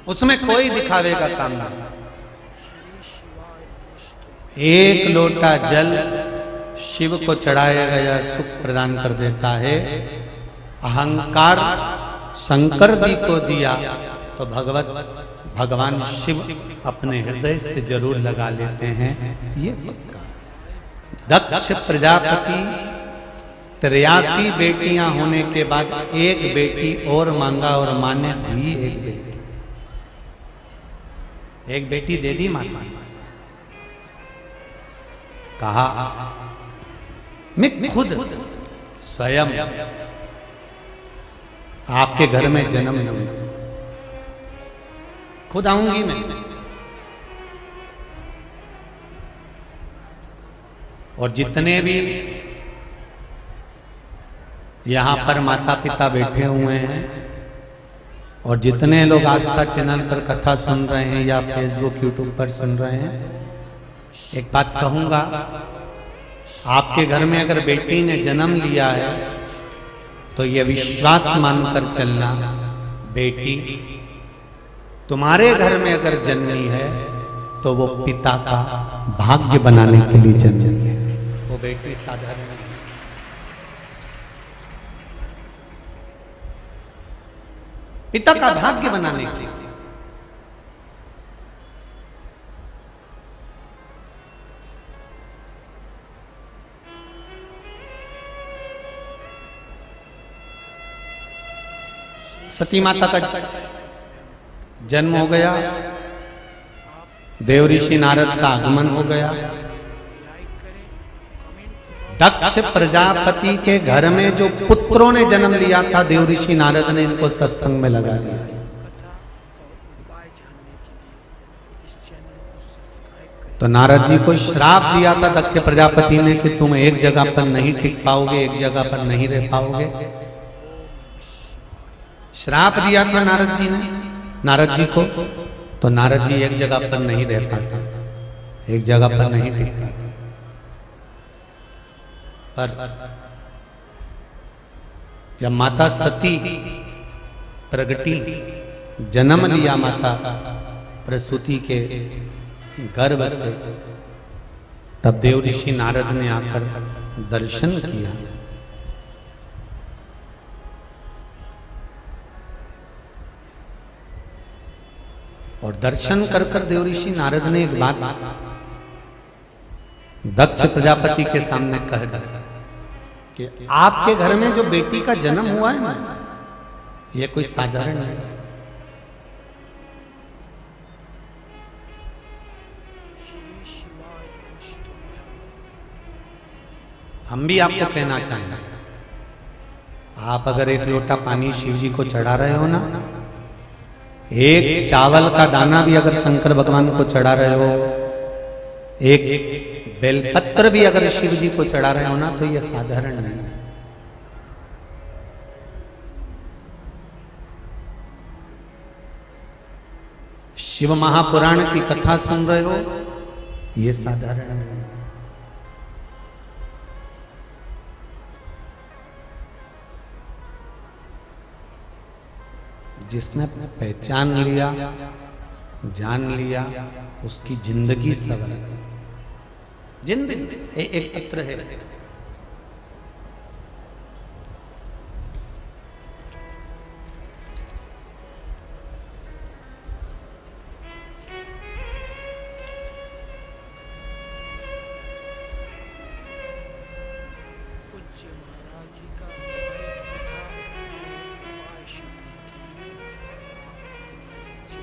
उसमें कोई दिखावे का काम नहीं। एक लोटा जल शिव को चढ़ाया गया सुख प्रदान कर देता है। अहंकार शंकर जी को दिया तो भगवान शिव अपने हृदय से जरूर लगा लेते हैं, ये पक्का। दक्ष प्रजापति 83 बेटियां होने के बाद एक बेटी और मांगा और मां ने दी एक बेटी दे दी माता। कहा मैं खुद स्वयं आपके घर में जन्म लूंगा, खुद आऊंगी मैं। और जितने भी यहां पर माता पिता बैठे हुए हैं और जितने लोग आस्था चैनल पर कथा सुन रहे हैं या फेसबुक यूट्यूब पर सुन रहे हैं, एक बात कहूंगा, आपके घर में अगर बेटी ने जन्म लिया है तो यह विश्वास मानकर चलना, बेटी तुम्हारे घर में अगर जन्मी है तो वो पिता का भाग्य बनाने के लिए जन्मी है। वो बेटी साधारण नहीं। पिता का भाग्य बनाने के लिए। सती माता का जन्म हो गया, देव ऋषि नारद का आगमन हो गया। दक्ष प्रजापति के घर में जो पुत्रों ने जन्म लिया था, देव ऋषि नारद ने इनको सत्संग में लगा दिया। तो नारद जी को श्राप दिया था दक्ष प्रजापति ने कि तुम एक जगह पर नहीं टिक पाओगे, एक जगह पर नहीं रह पाओगे। श्राप दिया था नारद जी ने नारद जी को, तो नारद जी एक जगह पर नहीं रह पाता, एक जगह पर नहीं टिक पाता। पर जब माता सती प्रगटी, जन्म लिया माता प्रसूति के गर्भ से, तब देव ऋषि नारद ने आकर दर्शन किया। और दर्शन कर कर देव ऋषि नारद ने एक बात दक्ष प्रजापति के सामने कह दिया कि आपके घर में जो बेटी का जन्म हुआ है ना, ये कोई साधारण नहीं। हम भी आपको कहना चाहेंगे, आप अगर एक लोटा पानी शिव जी को चढ़ा रहे हो ना, एक चावल का दाना भी अगर शंकर भगवान को चढ़ा रहे हो, एक बेलपत्र भी अगर शिव जी को चढ़ा रहे हो ना, तो यह साधारण नहीं है। शिव महापुराण की कथा सुन रहे हो, यह साधारण नहीं है। जिसने पहचान लिया, जान लिया, उसकी जिंदगी सवर है। जिंदगी एक पत्र है।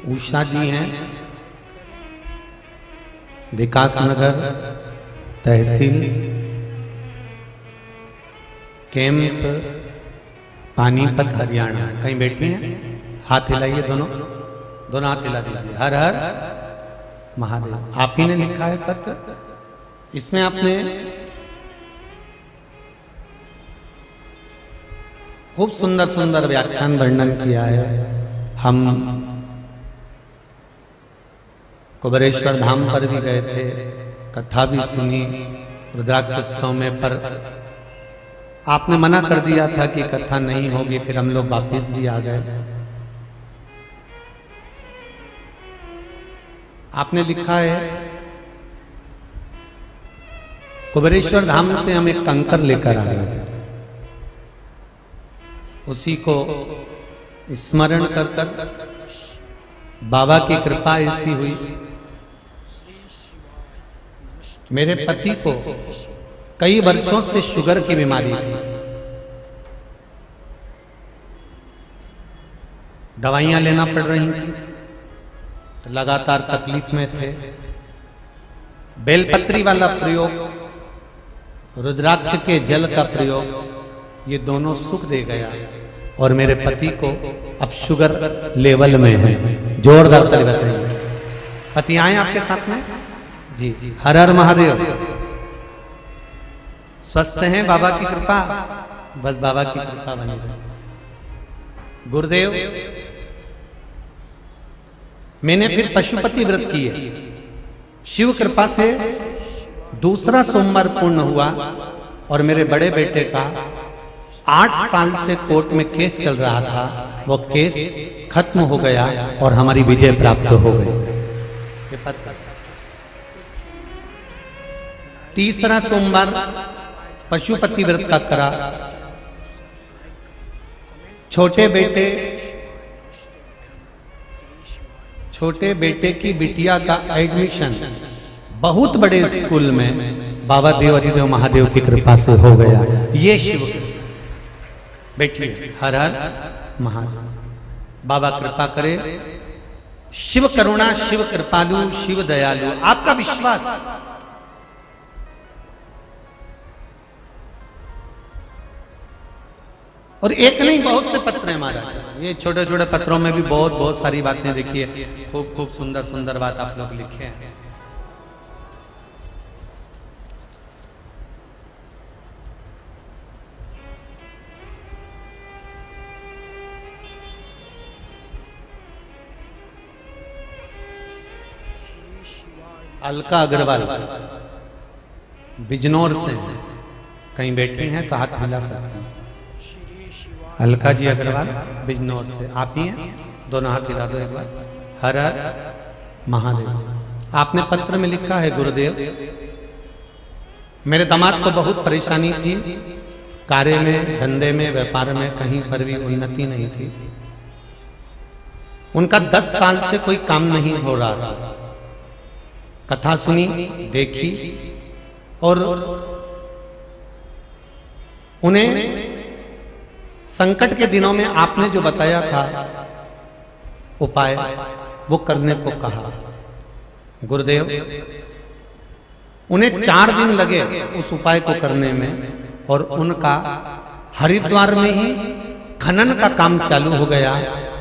उषा जी हैं, विकास नगर तहसील कैंप पानीपत हरियाणा। कहीं बैठी हैं? हाथ हिलाइए, दोनों दोनों हाथ हिला दीजिए। हर हर महादेव। आप ही ने लिखा है पत्र, इसमें आपने खूब सुंदर सुंदर व्याख्यान वर्णन किया है। हम कुबेरेश्वर धाम पर भी गए थे, कथा भी सुनी रुद्राक्षोत्सव में, पर आपने मना कर दिया था कि कथा नहीं होगी, फिर हम लोग वापिस भी आ गए। आपने लिखा है, कुबेरेश्वर धाम से हम एक कंकर लेकर आ रहे थे, उसी को स्मरण कर कर बाबा की कृपा ऐसी हुई, मेरे पति को कई वर्षों से शुगर की बीमारी थी, दवाइयां लेना पड़ रही थी, लगातार तकलीफ में थे। बेलपत्री वाला प्रयोग, रुद्राक्ष के जल का प्रयोग, ये दोनों सुख दे गया और मेरे पति को अब शुगर लेवल में है। जोरदार ताली बताइए। पति आए आपके साथ में जी। हर हर महादेव। स्वस्थ हैं बाबा की कृपा, बस बाबा की कृपा बनी रहे। गुरुदेव, मैंने फिर पशुपति व्रत किए, शिव कृपा से दूसरा सोमवार पूर्ण हुआ और मेरे बड़े बेटे का 8 साल से कोर्ट में केस चल रहा था, वो केस खत्म हो गया और हमारी विजय प्राप्त हो गई। तीसरा सोमवार पशुपति व्रत का करा। छोटे बेटे की बिटिया का एडमिशन बहुत बड़े स्कूल में बाबा देव अधिदेव महादेव की कृपा से हो गया। ये शिव बैठिए। हर हर महादेव। बाबा कृपा करे। शिव करुणा, शिव कृपालु, शिव दयालु। आपका विश्वास, और एक नहीं बहुत से पत्र हैं महाराज। ये छोटे छोटे पत्रों में भी बहुत बहुत सारी बातें देखिए, खूब खूब सुंदर सुंदर बात आप लोग लिखे हैं। अलका अग्रवाल बिजनौर से कहीं बैठी हैं तो हाथ हिला सकते हैं। अलका जी अग्रवाल बिजनौर से, आप ही हैं? दोनों हाथ हिला दो एक बार। हर हर महादेव। आपने पत्र में लिखा है, गुरुदेव मेरे दामाद को बहुत परेशानी थी, कार्य में, धंधे में, व्यापार में कहीं पर भी उन्नति नहीं थी। उनका 10 साल से कोई काम नहीं हो रहा था। कथा सुनी, देखी और उन्हें संकट के दिनों में आपने जो बताया था उपाय, वो करने को कहा। गुरुदेव, उन्हें 4 दिन लगे उस उपाय को करने में और उनका हरिद्वार में ही खनन का काम चालू हो गया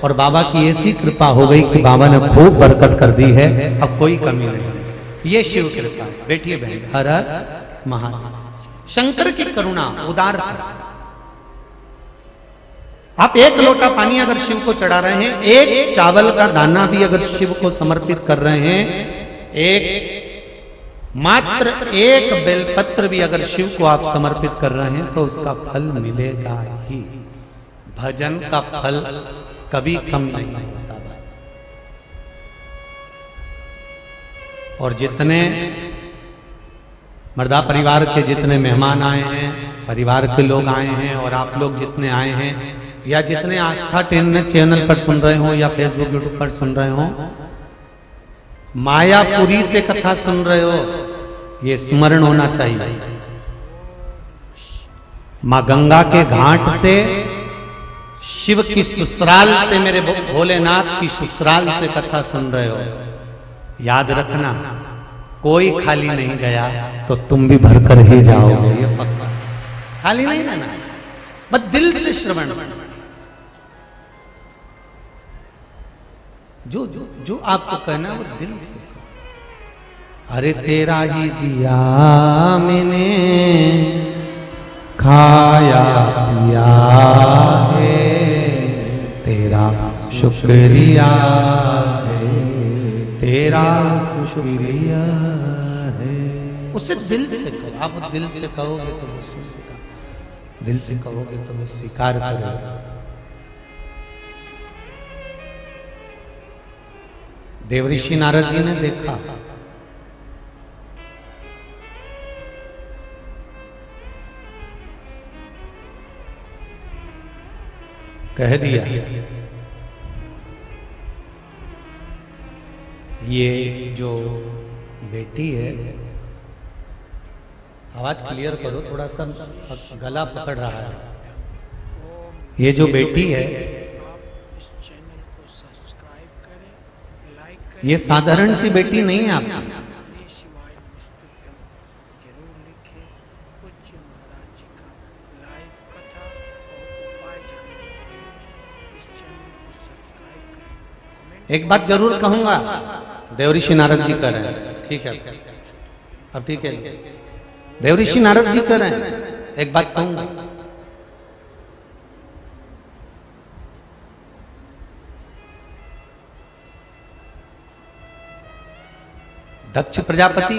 और बाबा की ऐसी कृपा हो गई कि बाबा ने खूब बरकत कर दी है, अब कोई कमी नहीं। ये शिव कृपा है। बैठिए बहन। हर हर महादेव। शंकर की करुणा उदार है। आप 1 लोटा पानी अगर शिव को चढ़ा रहे हैं, 1 चावल का दाना भी अगर शिव को समर्पित कर रहे हैं, मात्र 1 बेलपत्र भी अगर शिव को आप समर्पित कर रहे हैं तो उसका फल मिलेगा ही। भजन का फल कभी कम नहीं होता भाई। और जितने मर्दा परिवार के जितने मेहमान आए हैं, परिवार के लोग आए हैं और आप लोग जितने आए हैं या जितने आस्था चैनल पर सुन रहे हो या फेसबुक यूट्यूब पर सुन रहे हो, मायापुरी से कथा सुन रहे हो, ये स्मरण होना चाहिए। मां गंगा के घाट से, शिव की ससुराल से, मेरे भोलेनाथ की ससुराल से कथा सुन रहे हो, याद रखना कोई खाली नहीं गया तो तुम भी भरकर ही जाओगे। ये पक्का, खाली नहीं रहना, बस दिल से श्रवण। जो जो जो आपको कहना है वो दिल से। अरे तेरा ही दिया मैंने, खाया पिया है, तेरा शुक्रिया है, तेरा शुक्रिया है। उसे दिल से कहो। आप दिल से कहोगे तो वो सुनेगा, दिल से कहोगे तो वो स्वीकार करेगा। देवऋषि नारद जी ने देखा, कह दिया ये जो बेटी है आवाज क्लियर करो, थोड़ा सा गला पकड़ रहा है। ये जो बेटी है आप इस चैनल को सब्सक्राइब करें, लाइक करें। ये साधारण सी बेटी नहीं है आपकी। श्री शिवाय नमस्तुभ्यं जरूर लिखें। पूज्य महाराज जी का लाइव कथा और उपाय जानने के लिए इस चैनल को सब्सक्राइब करें। कमेंट एक बात जरूर कहूंगा, देवऋषि नारद जी कर रहे हैं, ठीक है अब ठीक है, देवऋषि नारद जी कर रहे हैं। एक बात कहूंगा, दक्ष प्रजापति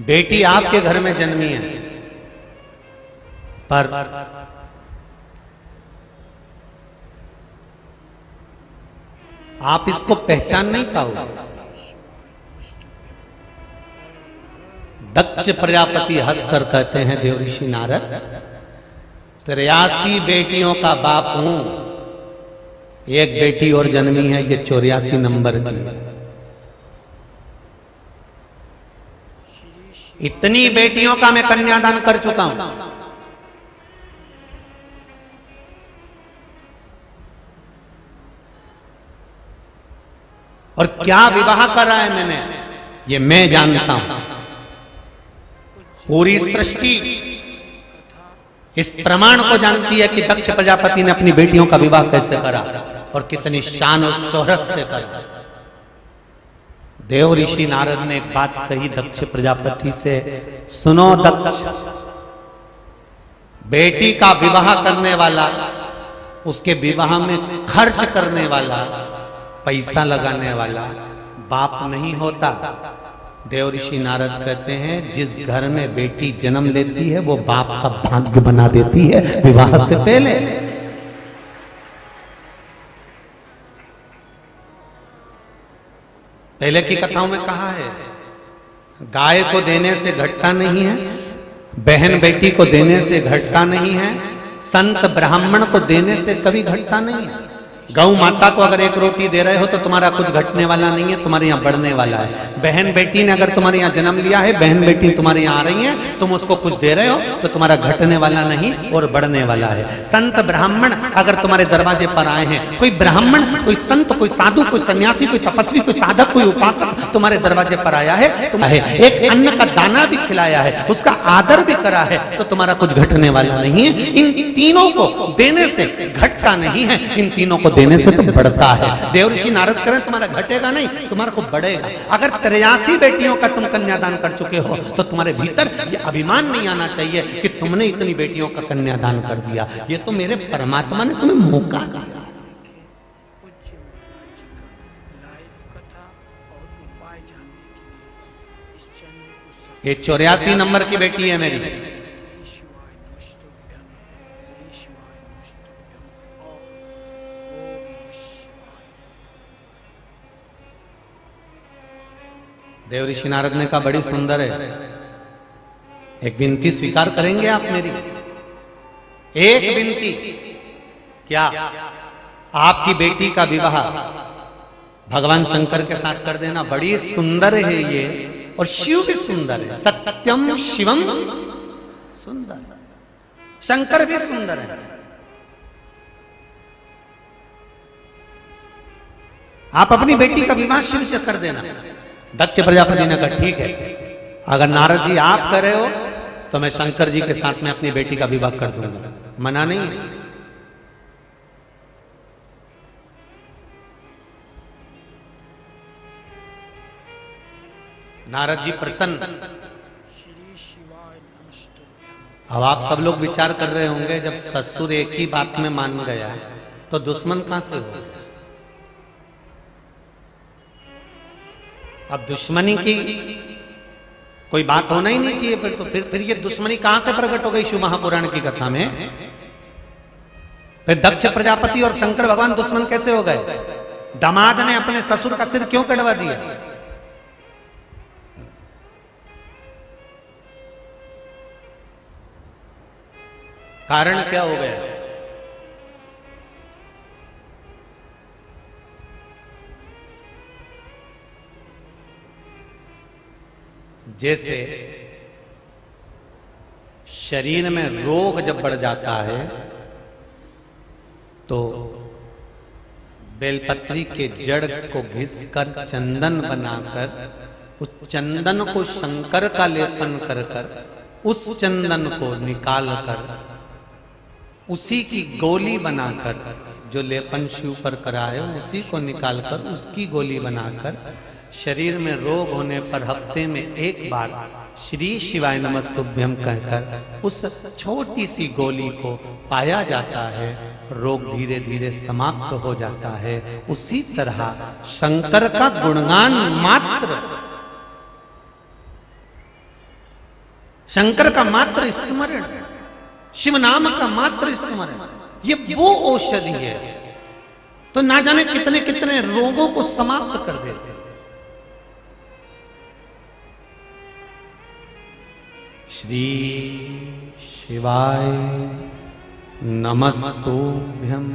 बेटी आपके घर में जन्मी है, पर आप इसको पहचान नहीं पाओगे। दक्ष प्रजापति हंसकर कहते हैं, देवऋषि नारद 83 बेटियों का बाप हूं, एक बेटी और जन्मी है, ये 84 नंबर की। इतनी बेटियों का मैं कन्यादान कर चुका हूं, और क्या विवाह करा है मैंने, ये मैं जानता हूं। पूरी सृष्टि इस प्रमाण को जानती है कि दक्ष प्रजापति ने अपनी बेटियों का विवाह कैसे करा और कितनी शान और शोहरत से करा। देव ऋषि नारद ने एक बात कही दक्ष प्रजापति से, सुनो दक्ष, बेटी का विवाह करने वाला, उसके विवाह में खर्च करने वाला, पैसा लगाने वाला बाप नहीं होता। देव ऋषि नारद कहते हैं, जिस घर में बेटी जन्म लेती है वो बाप का भाग्य बना देती है विवाह से पहले। पहले की कथाओं में कहा है, गाय को देने से घटता नहीं है, बहन बेटी को देने से घटता नहीं है, संत ब्राह्मण को देने से कभी घटता नहीं है। गौ माता को अगर एक रोटी दे रहे हो तो तुम्हारा कुछ घटने वाला नहीं है, तुम्हारे यहाँ बढ़ने वाला है। बहन बेटी ने अगर तुम्हारे यहाँ जन्म लिया है, बहन बेटी तुम्हारे यहाँ आ रही है, तुम उसको कुछ दे रहे हो तो तुम्हारा घटने वाला नहीं और बढ़ने वाला है। संत ब्राह्मण अगर तुम्हारे दरवाजे पर आए हैं, कोई ब्राह्मण, कोई संत, कोई साधु, कोई सन्यासी, कोई तपस्वी, कोई साधक, कोई उपासक तुम्हारे दरवाजे पर आया है, एक अन्न का दाना भी खिलाया है, उसका आदर भी करा है, तो तुम्हारा कुछ घटने वाला नहीं है। इन तीनों को देने से घटता नहीं है, इन तीनों को देने से तो बढ़ता है। देवऋषि नारद करें, तुम्हारा घटेगा नहीं, तुम्हारा को बढ़ेगा। अगर 83 बेटियों का तुम कन्यादान कर चुके हो तो तुम्हारे भीतर ये अभिमान नहीं आना चाहिए कि तुमने इतनी बेटियों का कन्यादान कर दिया। ये तो मेरे परमात्मा ने तुम्हें मौका दिया। पूज्य महाराज जी का लाइव कथा और उपाय जानने के लिए इस चैनल को सब्सक्राइब। ये 84 नंबर की बेटी है मेरी। श्री शिवाय नमस्तुभ्यं, श्री शिवाय नमस्तुभ्यं और ओम नमः शिवाय। देव ऋषि नारद ने कहा, बड़ी सुंदर है, एक विनती स्वीकार करेंगे आप मेरी? एक विनती। क्या? आपकी बेटी का विवाह भगवान शंकर के साथ कर देना। बड़ी सुंदर है ये, और शिव भी सुंदर है। सत्यम शिवम सुंदर, शंकर भी सुंदर है। आप अपनी बेटी का विवाह शिव से कर देना। दक्ष प्रजापति ने कहा, ठीक है, अगर नारद जी आप कर रहे हो तो मैं शंकर जी के साथ में अपनी बेटी का विवाह कर दूंगा, मना नहीं है। नारद जी प्रसन्न। श्री शिवाय नमस्तुभ्यं। अब आप सब लोग विचार कर रहे होंगे, जब ससुर एक ही बात में मान गया तो दुश्मन कहां से हो? अब दुश्मनी की कोई बात होना ही नहीं चाहिए फिर तो। फिर ये दुश्मनी कहां से प्रकट हो गई शिव महापुराण की कथा में? फिर दक्ष प्रजापति और शंकर भगवान दुश्मन कैसे हो गए? दामाद ने अपने ससुर का सिर क्यों कटवा दिया? कारण क्या हो गया? जैसे शरीर में रोग जब बढ़ जाता है तो बेलपत्री के जड़ को घिसकर चंदन बनाकर उस चंदन को शंकर का लेपन कर कर उस चंदन को निकालकर उसी की गोली बनाकर, जो लेपन शिव पर कराए उसी को निकालकर उसकी गोली बनाकर शरीर में रोग होने पर हफ्ते में एक बार श्री शिवाय नमस्तुभ्यम कहकर उस छोटी सी गोली को पाया जाता है, रोग धीरे धीरे समाप्त हो जाता है। उसी तरह शंकर का गुणगान मात्र, शंकर का मात्र स्मरण, शिव नाम का मात्र स्मरण, ये वो औषधि है तो ना जाने कितने कितने रोगों को समाप्त कर देते। श्री शिवाय नमस्तुभ्यं,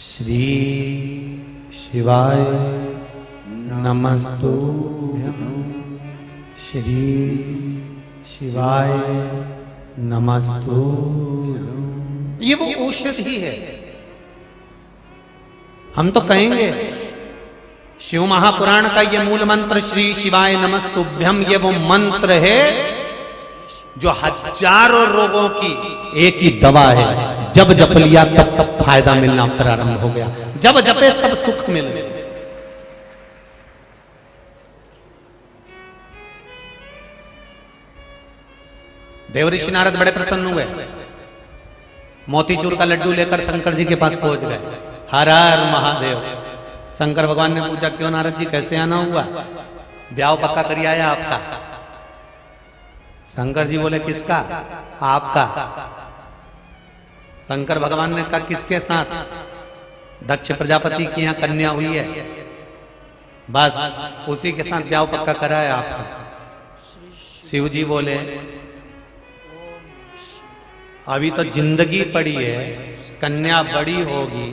श्री शिवाय नमस्तुभ्यं, श्री शिवाय नमस्तुभ्यं। ये वो औषधि है। हम तो कहेंगे शिव महापुराण का ये मूल मंत्र श्री शिवाय नमस्तुभ्यम, ये वो मंत्र है जो हजारों रोगों की एक ही दवा है। जब जप लिया तब तब फायदा मिलना प्रारंभ हो गया, जब जपे तब सुख मिल गया। देवऋषि नारद बड़े प्रसन्न हुए, मोतीचूर का लड्डू लेकर शंकर जी के पास पहुंच गए। हर हर महादेव। शंकर भगवान ने पूछा, क्यों नारद जी कैसे आना हुआ? ब्याह पक्का करिए आया आपका? शंकर जी बोले, किसका? आपका। शंकर भगवान ने कहा, किसके साथ? दक्ष प्रजापति की यहाँ कन्या हुई है, बस उसी के साथ ब्याह पक्का कराया आपका। शिव जी बोले, अभी तो जिंदगी पड़ी है, कन्या बड़ी होगी,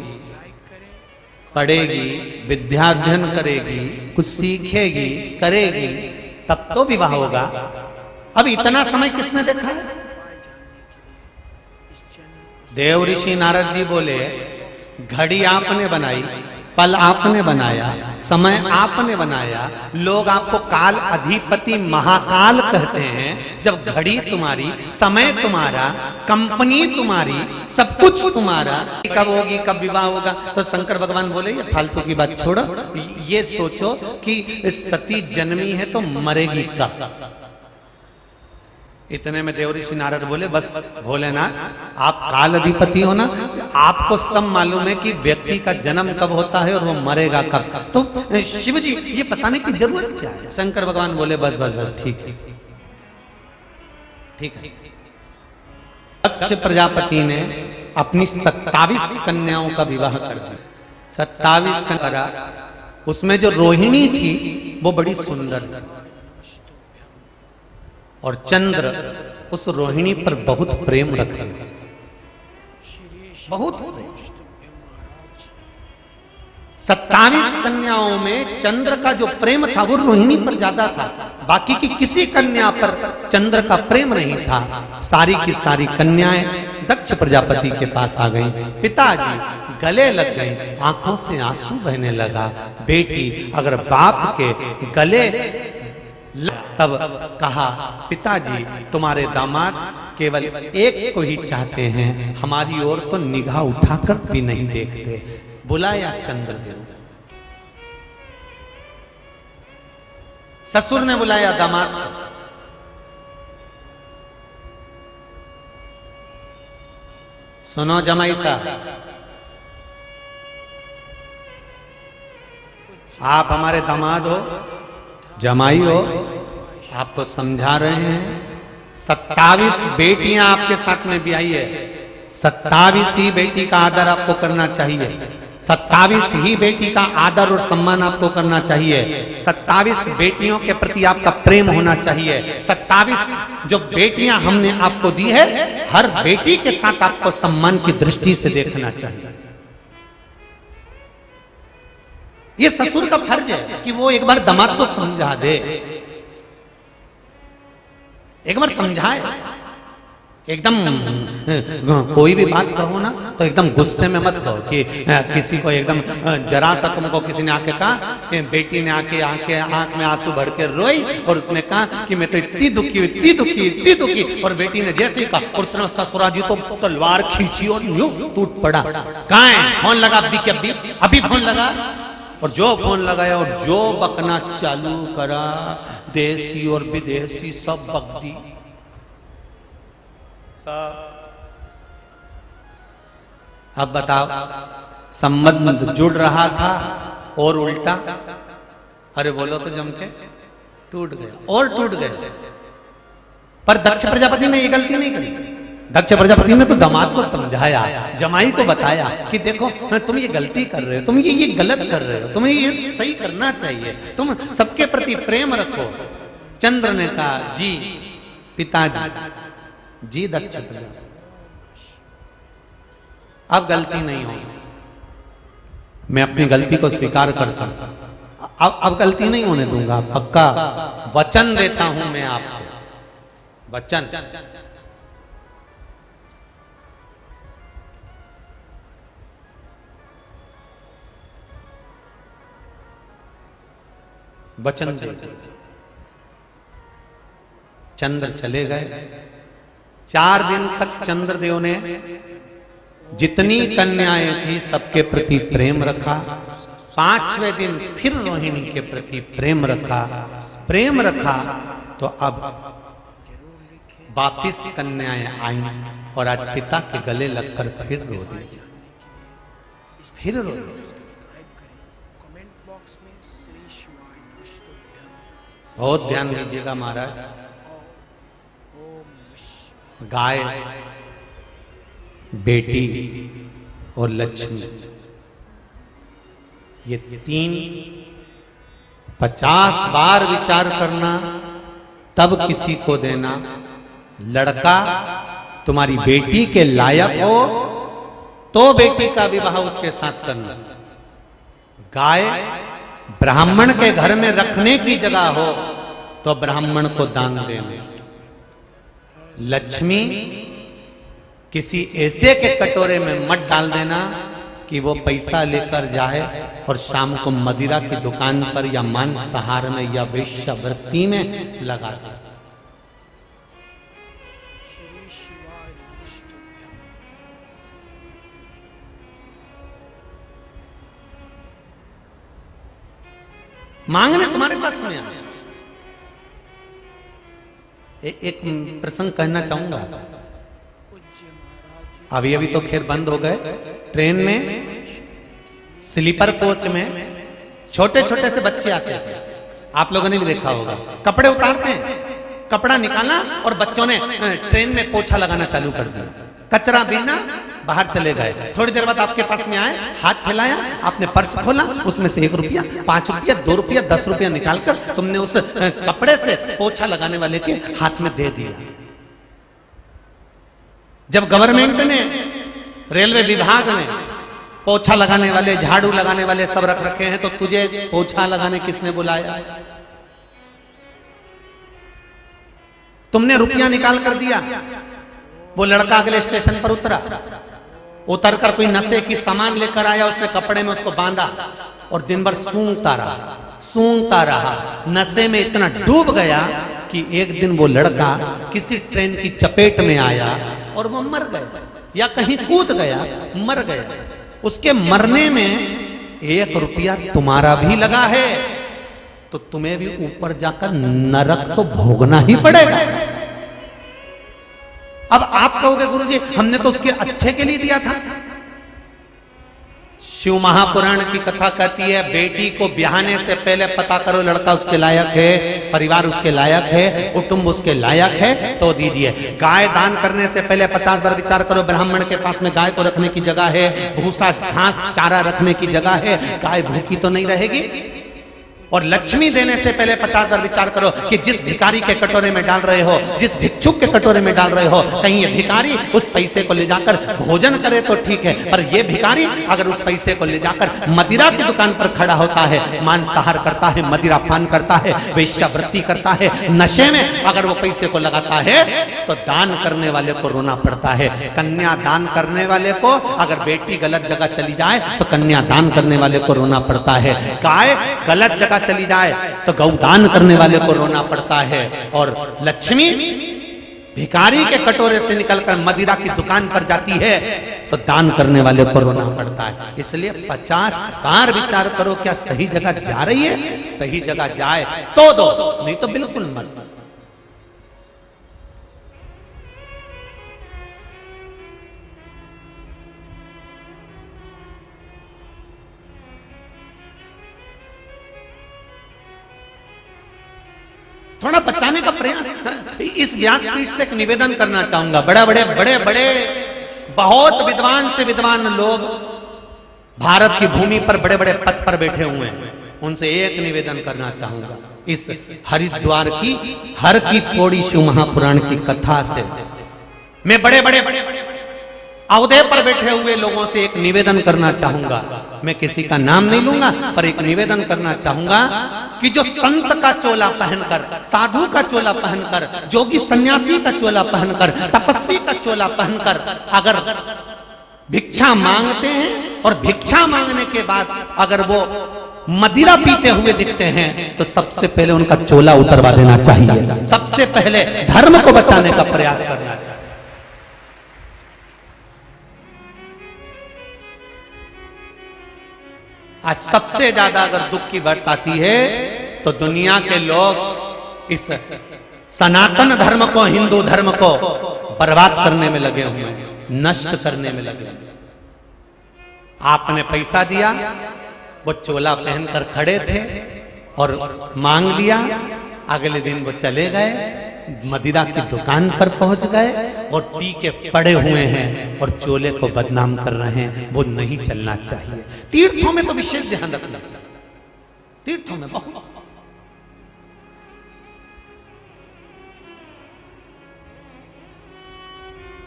पढ़ेगी, विद्याध्ययन करेगी, कुछ सीखेगी, करेगी, तब तो विवाह होगा। अब इतना समय किसने देखा है? देवऋषि नारद जी बोले, घड़ी आपने बनाई, पल आपने बनाया, समय आपने बनाया, लोग आपको काल अधिपति महाकाल कहते हैं। जब घड़ी तुम्हारी, समय तुम्हारा, कंपनी तुम्हारी, सब कुछ तुम्हारा, कब होगी, कब विवाह होगा? तो शंकर भगवान बोले, ये फालतू की बात छोड़ो, ये सोचो कि सती जन्मी है तो मरेगी कब। इतने में देवऋषि नारद बोले, बस भोलेनाथ, आप काल अधिपति हो ना, आपको सब मालूम है कि व्यक्ति का जन्म कब होता है और वो मरेगा कब, तो शिव जी ये बताने की जरूरत क्या है? शंकर भगवान बोले, बस बस बस, ठीक है, ठीक है। दक्ष प्रजापति ने अपनी 27 कन्याओं का विवाह कर दिया। 27 कन्या, उसमें जो रोहिणी थी वो बड़ी सुंदर थी और चंद्र उस रोहिणी पर बहुत प्रेम रखते थे, बहुत प्रेम। 27 कन्याओं में चंद्र का जो प्रेम था वो रोहिणी पर ज्यादा था, बाकी की किसी कन्या पर चंद्र का प्रेम नहीं था। सारी की सारी कन्याएं दक्ष प्रजापति के पास आ गईं। पिताजी गले लग गए, आंखों से आंसू बहने लगा। बेटी अगर बाप के गले, तब कहा, पिताजी तुम्हारे दामाद केवल एक को ही चाहते हैं, हमारी ओर तो निगाह उठाकर भी नहीं देखते। बुलाया चंद्रदेव, ससुर ने बुलाया दामाद को। सुनो जमाई साहब, आप हमारे दामाद हो, जमाई हो, आपको समझा रहे हैं। 27 बेटियां आपके साथ में ब्याही है, 27 ही बेटी का आदर आपको करना चाहिए, 27 ही बेटी का आदर और सम्मान आपको करना चाहिए, 27 बेटियों के प्रति आपका प्रेम होना चाहिए। 27 जो बेटियां हमने आपको दी है, हर बेटी के साथ आपको सम्मान की दृष्टि से देखना चाहिए। ये ससुर का फर्ज है कि वो एक बार दामाद को समझा दे, एक बार समझाए। एकदम कोई भी बात कहो ना तो एकदम गुस्से में मत कहो कि किसी को एकदम जरा सा तुमको किसी ने आके कहा, बेटी ने आके आंख में आंसू भर के रोई और उसने कहा कि मैं तो इतनी दुखी हुई, इतनी दुखी, इतनी दुखी, और बेटी ने जैसे ही कहा और इतना ससुरा जी तो तलवार खींची और यूं टूट पड़ा। कहाँ है फोन लगा? अभी के अभी फोन लगा, और जो फोन लगाया और जो बकना चालू करा, देसी और विदेशी सब बक दी। अब बताओ, संबंध जुड़ रहा था और उल्टा, अरे बोलो तो जम के टूट गया और टूट गया। पर दक्ष प्रजापति ने ये गलती नहीं करी। दक्ष प्रजापति ने तो दामाद को समझाया, जमाई को बताया कि देखो तुम ये गलती कर रहे हो, तुम ये गलत कर रहे हो, तुम्हें ये सही करना चाहिए, तुम सबके प्रति प्रेम रखो। चंद्र ने कहा, जी पिताजी, जी दक्ष प्रजापति, अब गलती नहीं होगी, मैं अपनी गलती को स्वीकार करता हूं, अब गलती नहीं होने दूंगा, पक्का वचन देता हूं मैं आपको, वचन। वचन दे दिया। चंद्र चले गए। 4 दिन तक चंद्रदेव ने जितनी कन्याएं थी सबके प्रति प्रेम रखा। 5वें दिन फिर रोहिणी के प्रति प्रेम रखा तो अब वापिस कन्याएं आई और आज पिता के गले लगकर फिर रो दी, फिर रो दी। बहुत ध्यान दीजिएगा महाराज, गाय, बेटी और लक्ष्मी, ये 3 50 बार विचार करना तब किसी को देना। लड़का तुम्हारी बेटी के लायक हो तो बेटी का विवाह उसके साथ करना। गाय ब्राह्मण के घर में रखने की जगह हो तो ब्राह्मण को दान देना। लक्ष्मी किसी ऐसे के कटोरे में मत डाल देना कि वो पैसा लेकर जाए और शाम को मदिरा की दुकान पर या मांसाहार में या वेश्यावृत्ति में लगा दे। मांगने तुम्हारे पास में आए। एक प्रसंग कहना चाहूंगा। अभी तो खैर बंद हो गए। ट्रेन में स्लीपर कोच में छोटे छोटे से बच्चे आते थे, आप लोगों ने भी देखा होगा। कपड़े उतारते हैं, कपड़ा निकाला और बच्चों ने ट्रेन में पोछा लगाना चालू कर दिया, कचरा बीना, बाहर चले गए। थोड़ी देर बाद आपके पास में आए, हाथ फैलाया, आपने पर्स खोला, उसमें से 1 रुपया, 5 रुपया, 2 रुपया, 10 रुपया निकालकर तुमने उस कपड़े से पोछा लगाने वाले के हाथ में दे दिया। जब गवर्नमेंट ने, रेलवे विभाग ने पोछा लगाने वाले, झाड़ू लगाने वाले सब रख रखे हैं, तो तुझे पोछा लगाने किसने बुलाया? तुमने रुपया निकाल कर दिया। वो लड़का अगले स्टेशन पर उतर कर कोई नशे की सामान लेकर आया, उसने कपड़े में उसको बांधा और दिन भर सूंघता रहा। नशे में इतना डूब गया कि एक दिन वो लड़का किसी ट्रेन की चपेट में आया और वो मर गया, या कहीं कूद गया, मर गया। उसके मरने में 1 रुपया तुम्हारा भी लगा है, तो तुम्हें भी ऊपर जाकर नरक तो भोगना ही पड़ेगा। अब आप कहोगे गुरुजी हमने तो उसके अच्छे के लिए दिया था। शिव महापुराण की कथा कहती है, बेटी को ब्याहने से पहले पता करो लड़का उसके लायक है, परिवार उसके लायक है, कुटुंब उसके लायक है तो दीजिए। गाय दान करने से पहले 50 बार विचार करो, ब्राह्मण के पास में गाय को रखने की जगह है, भूसा घास चारा रखने की जगह है, गाय भूखी तो नहीं रहेगी। और लक्ष्मी देने से पहले 50 बार विचार करो कि जिस भिखारी के कटोरे में डाल रहे हो, जिस भिक्षुक के कटोरे में डाल रहे हो, कहीं ये भिखारी उस पैसे को ले जाकर भोजन करे तो ठीक है, पर ये भिखारी अगर उस पैसे को ले जाकर मदिरा की दुकान पर खड़ा होता है, मांसाहार करता है, मदिरा पान करता है, वेश्यावृत्ति करता है, नशे में अगर वो पैसे को लगाता है, तो दान करने वाले को रोना पड़ता है। कन्या दान करने वाले को, अगर बेटी गलत जगह चली जाए तो कन्या दान करने वाले को रोना पड़ता है। गाय गलत जगह चली जाए तो गौदान करने वाले को रोना पड़ता है। और लक्ष्मी भिखारी के कटोरे से निकलकर मदिरा की दुकान पर जाती है तो दान करने वाले को रोना पड़ता है। इसलिए 50 बार विचार करो, क्या सही जगह जा रही है? सही जगह जाए तो दो, नहीं तो बिल्कुल मत दो। थोड़ा बचाने का प्रयास। इस व्यासपीठ से एक निवेदन करना चाहूंगा, बड़े बहुत विद्वान से विद्वान लोग भारत की भूमि पर बड़े बड़े पद पर बैठे हुए हैं, उनसे एक निवेदन करना चाहूंगा। इस हरिद्वार की हर की पौड़ी शिव महापुराण की कथा से मैं बड़े अवधे पर बैठे हुए लोगों से एक निवेदन करना चाहूंगा। मैं किसी का नाम नहीं लूंगा, पर एक निवेदन करना चाहूंगा कि जो संत का चोला पहनकर, साधु का चोला पहनकर, जोगी सन्यासी का चोला पहनकर, तपस्वी का चोला पहनकर अगर भिक्षा मांगते हैं और भिक्षा मांगने के बाद अगर वो मदिरा पीते हुए दिखते हैं तो सबसे पहले उनका चोला उतरवा देना चाहिए। सबसे पहले धर्म को बचाने का प्रयास करना चाहिए। आज सबसे ज्यादा अगर दुख की बात आती है तो दुनिया के लोग इस सनातन धर्म को, हिंदू धर्म को बर्बाद करने में लगे हुए हैं, नष्ट करने में लगे हुए। आपने पैसा दिया, वो चोला पहनकर खड़े थे और मांग लिया, अगले दिन वो चले गए, मदिरा की दुकान पर पहुंच गए और पी के पड़े हुए हैं और चोले को बदनाम कर रहे हैं। वो नहीं चलना चाहिए। तीर्थों में तो विशेष ध्यान रखना चाहिए, तीर्थों में बहुत।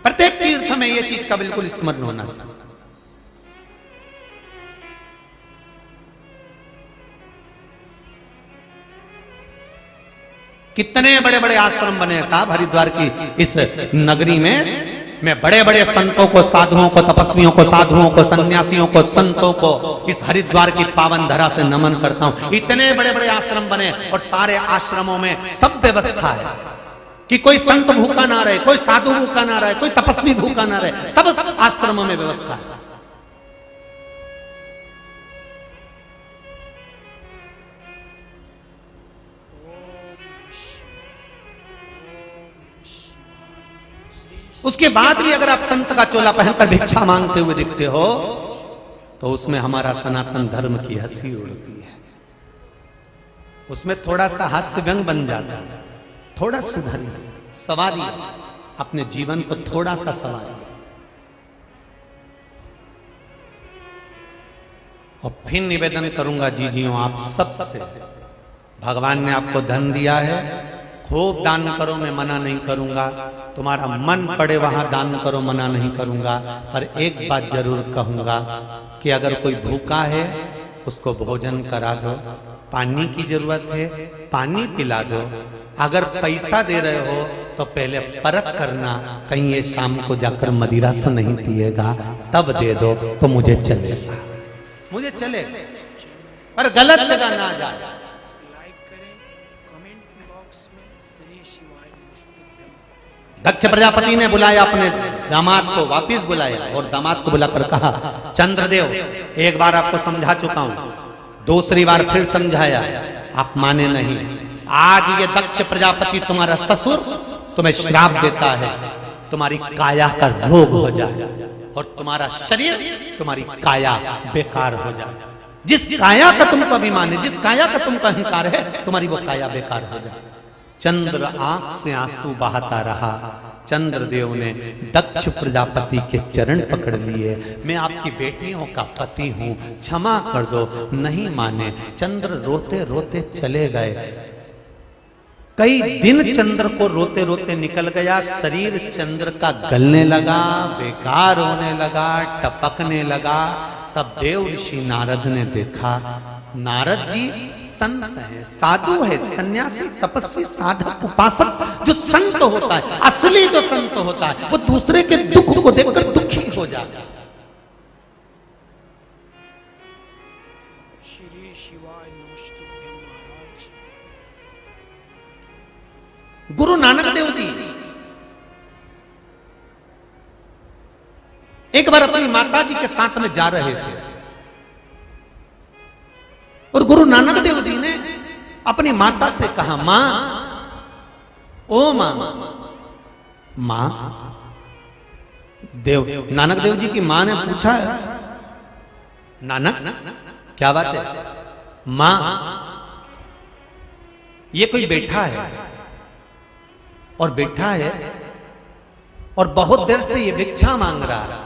प्रत्येक तीर्थ में ये चीज का बिल्कुल स्मरण होना चाहिए। कितने बड़े बड़े आश्रम बने साहब हरिद्वार की इस नगरी में। मैं बड़े बड़े संतों को, साधुओं को, तपस्वियों को, साधुओं को, सन्यासियों को, संतों को इस हरिद्वार की पावन धरा से नमन करता हूं। इतने बड़े बड़े आश्रम बने और सारे आश्रमों में सब व्यवस्था है कि कोई संत भूखा ना रहे, कोई साधु भूखा ना रहे, कोई तपस्वी भूखा ना रहे। सब आश्रमों में व्यवस्था है। उसके बाद भी अगर आप संत का चोला पहनकर भिक्षा मांगते हुए दिखते हो तो उसमें हमारा सनातन धर्म की हंसी उड़ती है, उसमें थोड़ा सा हास्य व्यंग बन जाता है। थोड़ा सुधरिए, सवारिए, अपने जीवन को थोड़ा सा सवारिए। और फिर निवेदन करूंगा जीजियों आप सबसे, भगवान ने आपको धन दिया है, खूब दान करो, मैं मना नहीं करूंगा। तुम्हारा मन पड़े वहां दान करो, मना नहीं करूंगा। पर एक बात जरूर कहूंगा कि अगर कोई भूखा है उसको भोजन करा दो, पानी की जरूरत है पानी पिला दो। अगर पैसा दे रहे हो तो पहले परख करना, कहीं ये शाम को जाकर मदिरा तो नहीं पिएगा, तब दे दो तो मुझे चलेगा, मुझे चलेगा, पर गलत जगह ना जाए। दक्ष प्रजापति ने बुलाया अपने दामाद को, वापिस बुलाया और दामाद को बुलाकर कहा, चंद्रदेव एक बार आपको समझा चुका हूं, दूसरी बार फिर समझाया, आप माने नहीं। आज ये दक्ष प्रजापति तुम्हारा ससुर तुम्हें श्राप देता है, तुम्हारी काया का रोग हो जाए और तुम्हारा शरीर, तुम्हारी काया बेकार हो जाए। जिस काया का तुमको अभिमान है, जिस काया का तुमको अहंकार है, तुम्हारी वो काया बेकार हो जाए। चंद्र आंख से आंसू बहाता रहा, चंद्रदेव ने दक्ष प्रजापति के चरण पकड़ लिए। मैं आपकी बेटियों का पति हूं, क्षमा कर दो। नहीं माने। चंद्र रोते रोते चले गए। कई दिन चंद्र को रोते रोते निकल गया। शरीर चंद्र का गलने लगा, बेकार होने लगा, टपकने लगा। तब देव ऋषि नारद ने देखा, नारद जी संत है, साधु है, सन्यासी, तपस्वी, साधक, उपासक। जो संत होता है, असली जो संत होता है, वो दूसरे के दुख को देखकर दुखी हो जाता है। श्री शिवाय नमस्तुभ्यं महाराज। गुरु नानक देव जी एक बार अपनी माता जी के साथ में जा रहे थे और गुरु नानक देव जी ने अपनी माता से कहा, मां, ओ मां, मां। नानक देव जी की मां ने पूछा, नानक क्या बात है? मां, ये कोई बैठा है और बैठा है और बहुत देर से ये भिक्षा मांग रहा है।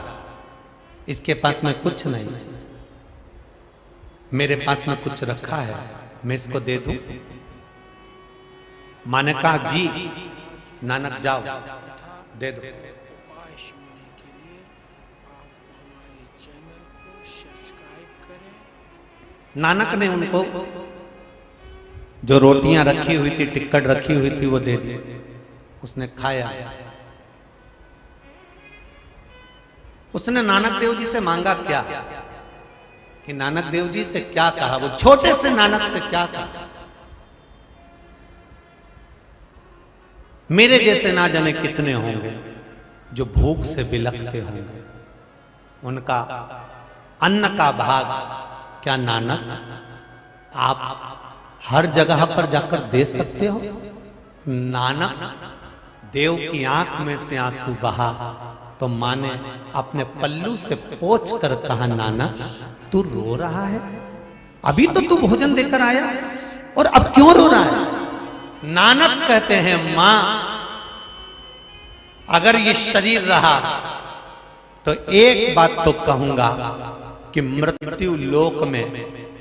इसके पास में कुछ नहीं, मेरे पास में कुछ रखा है, मैं इसको दे दूं? मां ने कहा, जी नानक जाओ दे दो। उपाय सुनने के लिए आप हमारे चैनल को सब्सक्राइब करें। नानक ने उनको जो रोटियां रखी हुई थी, टिक्कड़ रखी हुई थी, वो दे दी। उसने खाया। उसने नानक देव जी से मांगा क्या कि नानक देव जी से क्या कहा, वो छोटे से नानक से क्या कहा? मेरे जैसे ना जाने कितने होंगे जो भूख से बिलखते होंगे, उनका अन्न का भाग क्या नानक आप हर जगह पर जाकर दे सकते हो? नानक देव की आंख में से आंसू बहा तो मां ने अपने पल्लू से पोंछ कर कहा, नानक तू रो रहा है? अभी तो तू भोजन देकर आया और अब क्यों रो रहा है? नानक कहते हैं, मां, अगर ये शरीर रहा तो एक बात तो कहूंगा कि मृत्यु लोक में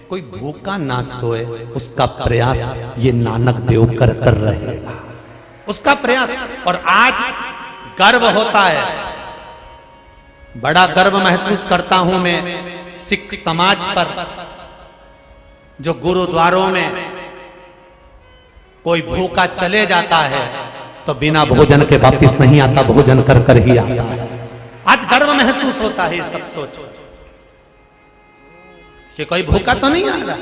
कोई भूखा ना सोए, उसका प्रयास ये नानक देव कर रहेगा, उसका प्रयास। और आज गर्व होता है, बड़ा गर्व महसूस करता हूं मैं सिख समाज पर, जो गुरुद्वारों में कोई भूखा चले जाता है तो बिना भोजन के वापिस नहीं आता, भोजन कर कर ही आता है। आज गर्व महसूस होता है ये सब सोच कि कोई भूखा तो नहीं आ रहा।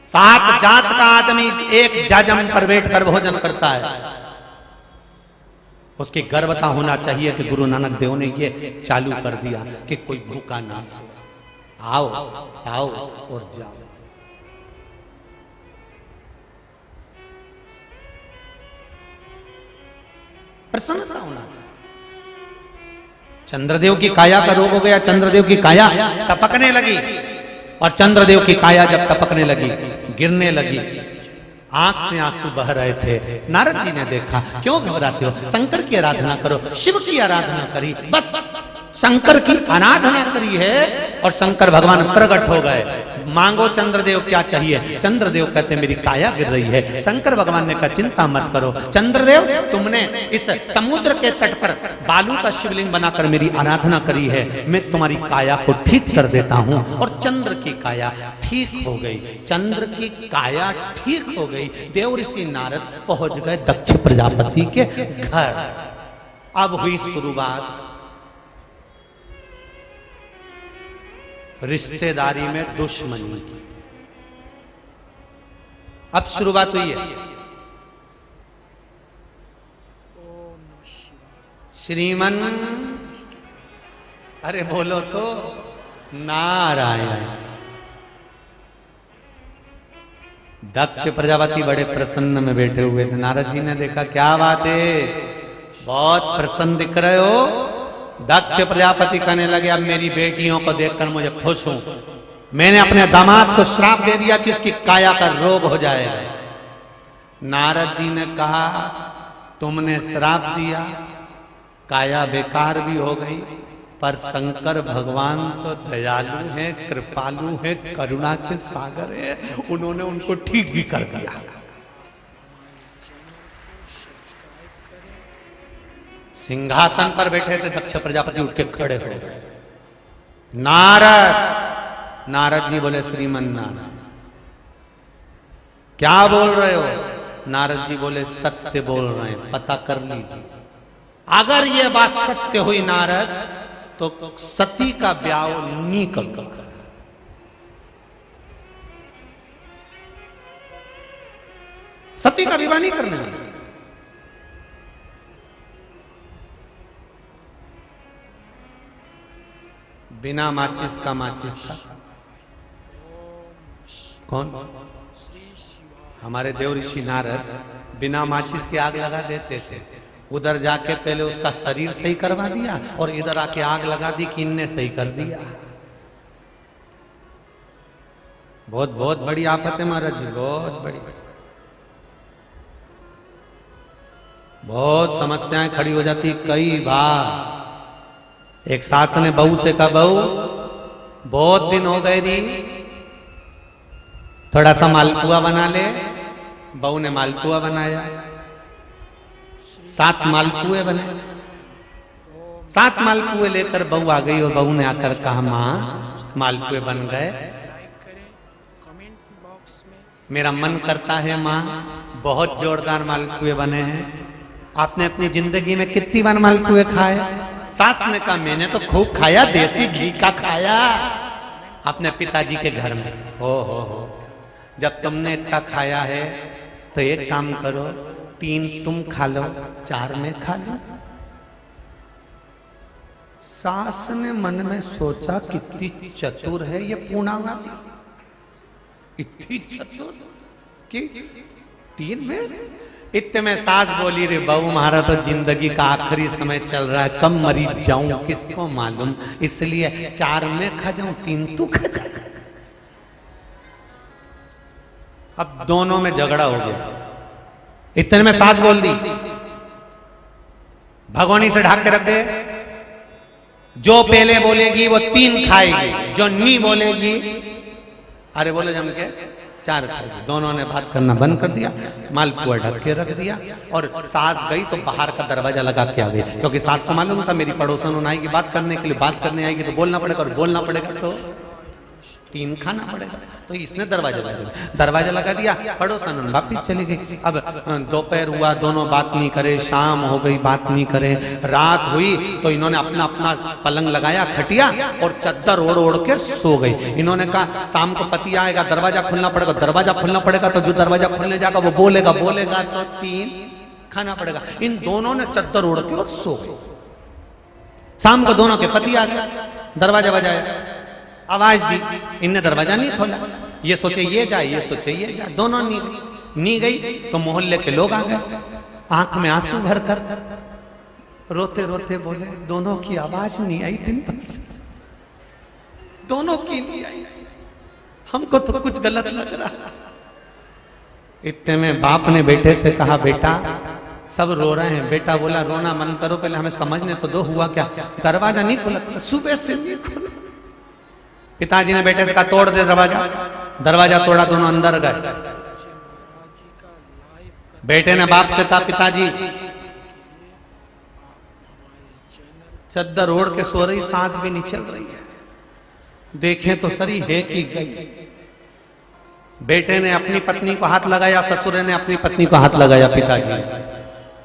7 जात का आदमी एक जाजम पर बैठ कर भोजन करता है, उसकी गर्वता होना चाहिए कि गुरु नानक देव ने ये चालू कर दिया कि कोई भूखा ना सो। आओ आओ और जाओ। प्रसन्नता होना चाहिए। चंद्रदेव की काया का रोग हो गया। चंद्रदेव की काया टपकने लगी और चंद्रदेव की काया जब टपकने लगी, गिरने लगी, आंख से आंसू बह रहे थे। नारद जी ने देखा, क्यों घबराते हो? शंकर की आराधना करो। शिव की आराधना करी, बस शंकर की आराधना करी है और शंकर भगवान प्रकट हो गए। मांगो चंद्रदेव क्या चाहिए? चंद्रदेव कहते मेरी काया गिर रही है। शंकर भगवान ने कहा चिंता मत करो चंद्रदेव, तुमने इस समुद्र के तट पर बालू का शिवलिंग बनाकर मेरी आराधना करी है, मैं तुम्हारी काया को ठीक कर देता हूं। और चंद्र की काया ठीक हो गई। चंद्र की काया ठीक हो गई। देव ऋषि नारद पहुंच गए दक्ष प्रजापति के घर। अब हुई शुरुआत रिश्तेदारी में दुश्मनी की। अब शुरुआत हुई है। श्रीमन, अरे बोलो तो नारायण। दक्ष प्रजापति बड़े प्रसन्न में बैठे हुए थे। नारद जी ने देखा, क्या बात है, बहुत प्रसन्न दिख रहे हो। दक्ष प्रजापति कहने लगे, अब मेरी बेटियों को देखकर मुझे खुश हूं। मैंने अपने दामाद को श्राप दे दिया कि उसकी काया का रोग हो जाएगा। नारद जी ने कहा, तुमने श्राप दिया, काया बेकार भी हो गई, पर शंकर भगवान तो दयालु हैं, कृपालु हैं, करुणा के सागर हैं, उन्होंने उनको ठीक भी कर दिया। सिंहासन पर बैठे थे, दक्ष प्रजापति उठ के खड़े हो गए। नारद जी बोले, श्रीमन नारायण क्या बोल रहे हो? नारद जी बोले, सत्य बोल रहे हैं, पता कर लीजिए। अगर ये बात सत्य हुई नारद, तो सती का ब्याह नहीं करूंगा। सती का विवाह नहीं करने वाला। बिना माचिस का माचिस था। कौन? हमारे देव ऋषि नारद बिना माचिस की आग लगा देते थे। उधर जाके पहले उसका शरीर सही करवा दिया और इधर आके आग लगा दी कि इनने सही कर दिया। बहुत बहुत बड़ी आफत है महाराज जी, बहुत बड़ी। बहुत समस्याएं खड़ी हो जाती कई बार। एक सास ने बहू से कहा, बहू बहुत दिन हो गए दी, थोड़ा सा मालपुआ बना ले। बहू ने मालपुआ बनाया, 7 मालपुए बने। 7 मालपुए लेकर बहू आ गई और बहू ने आकर कहा, माँ मालपुए बन गए, मेरा मन करता है माँ बहुत जोरदार मालपुए बने हैं। आपने अपनी जिंदगी में कितनी बार मालपुए खाए? सास ने कहा, मैंने तो खूब खाया, देसी घी का खाया, अपने पिताजी के घर में। हो जब तुमने इतना खाया है तो एक काम करो, 3 तुम खा लो, 4 में खा लो। सास ने मन में सोचा, कितनी चतुर है ये पूना वाली, इतनी चतुर कि 3 में। इतने में सास बोली, रे बहू हमारा तो जिंदगी का आखिरी समय चल रहा है, कब मरी जाऊं किसको मालूम, इसलिए 4 में खा जाऊं, 3 तू खा जा। अब दोनों में झगड़ा हो गया। इतने में सास बोल दी, भगोनी से ढाक के रख दे, जो पहले बोलेगी वो 3 खाएगी, जो नहीं बोलेगी, अरे बोले जम के 4 खाएगी। दोनों ने बात करना बंद कर दिया, मालपुआ ढक के रख दिया। और सास गई तो बाहर का दरवाजा लगा के आ गई, क्योंकि सास को मालूम था मेरी पड़ोसन आएगी बात करने के लिए, बात करने आएगी तो बोलना पड़ेगा, और बोलना पड़ेगा तो 3 खाना पड़ेगा। तो इसने दरवाजा लगा दिया, पड़ोसन वापिस चली गई। अब दोपहर हुआ, दोनों बात नहीं करे, शाम हो गई, बात नहीं करे, रात हुई तो इन्होंने अपना अपना पलंग लगाया, खटिया, और चद्दर ओढ़ ओढ़ के सो गई। इन्होंने कहा शाम को पति आएगा, दरवाजा खुलना पड़ेगा, दरवाजा खुलना पड़ेगा, तो जो दरवाजा खुलने जाएगा वो बोलेगा तो 3 खाना पड़ेगा। इन दोनों ने चद्दर ओढ़ के और सो गए। शाम को दोनों के पति आ गए, दरवाजा बजाया, आवाज दी, इनने दरवाजा नहीं खोला। ये सोचे ये जाए, ये सोचे ये जाए, दोनों नहीं गई। तो मोहल्ले के लोग आ गए, आंख में आंसू भर कर रोते रोते बोले, दोनों की आवाज नहीं आई दिन भर से, दोनों की नहीं आई, हमको तो कुछ गलत लग रहा। इतने में बाप ने बेटे से कहा, बेटा सब रो रहे हैं। बेटा बोला, रोना मन करो, पहले हमें समझने तो दो हुआ क्या। दरवाजा नहीं खुला, सुबह से नहीं खुला। पिताजी ने बेटे से कहा, तोड़ दे दरवाजा। दरवाजा तोड़ा, दोनों अंदर गए। बेटे ने बाप से कहा, पिताजी चद्दर ओढ़ के सो रही, सांस भी नहीं चल रही है, देखें तो सरी है कि गई। बेटे ने अपनी पत्नी को हाथ लगाया, ससुर ने अपनी पत्नी को हाथ लगाया, पिताजी,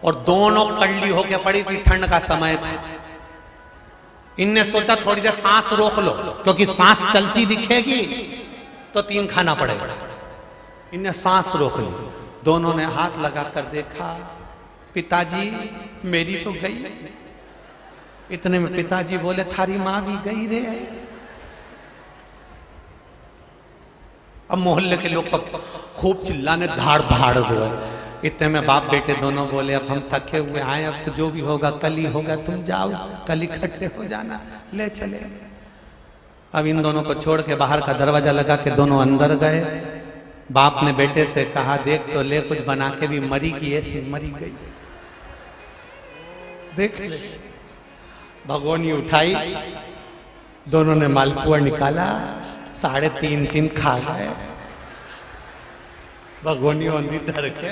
और दोनों कल्ली होके पड़ी थी, ठंड का समय था। इनने सोचा थोड़ी देर सांस रोक लो, क्योंकि सांस चलती दिखेगी तो 3 खाना पड़ेगा। इनने सांस रोक ली, दोनों ने हाथ लगाकर देखा, पिताजी मेरी तो गई। इतने में पिताजी बोले, थारी मां भी गई रे। अब मोहल्ले के लोग तो खूब चिल्लाने, धाड़ धाड़ हुए। इतने में बाप बेटे दोनों बोले, अब हम थके हुए आए, अब तो जो भी होगा कल ही होगा, तुम जाओ, कल इकट्ठे हो जाना, ले चले। अब इन दोनों को छोड़ के बाहर का दरवाजा लगा के दोनों अंदर गए। बाप ने बेटे से कहा, देख तो ले, कुछ बना के भी मरी की ऐसी मरी गई। देख ले। भगोनी उठाई, दोनों ने मालपुआ निकाला, 3.5 खा गए। भगोनी औंधी धर के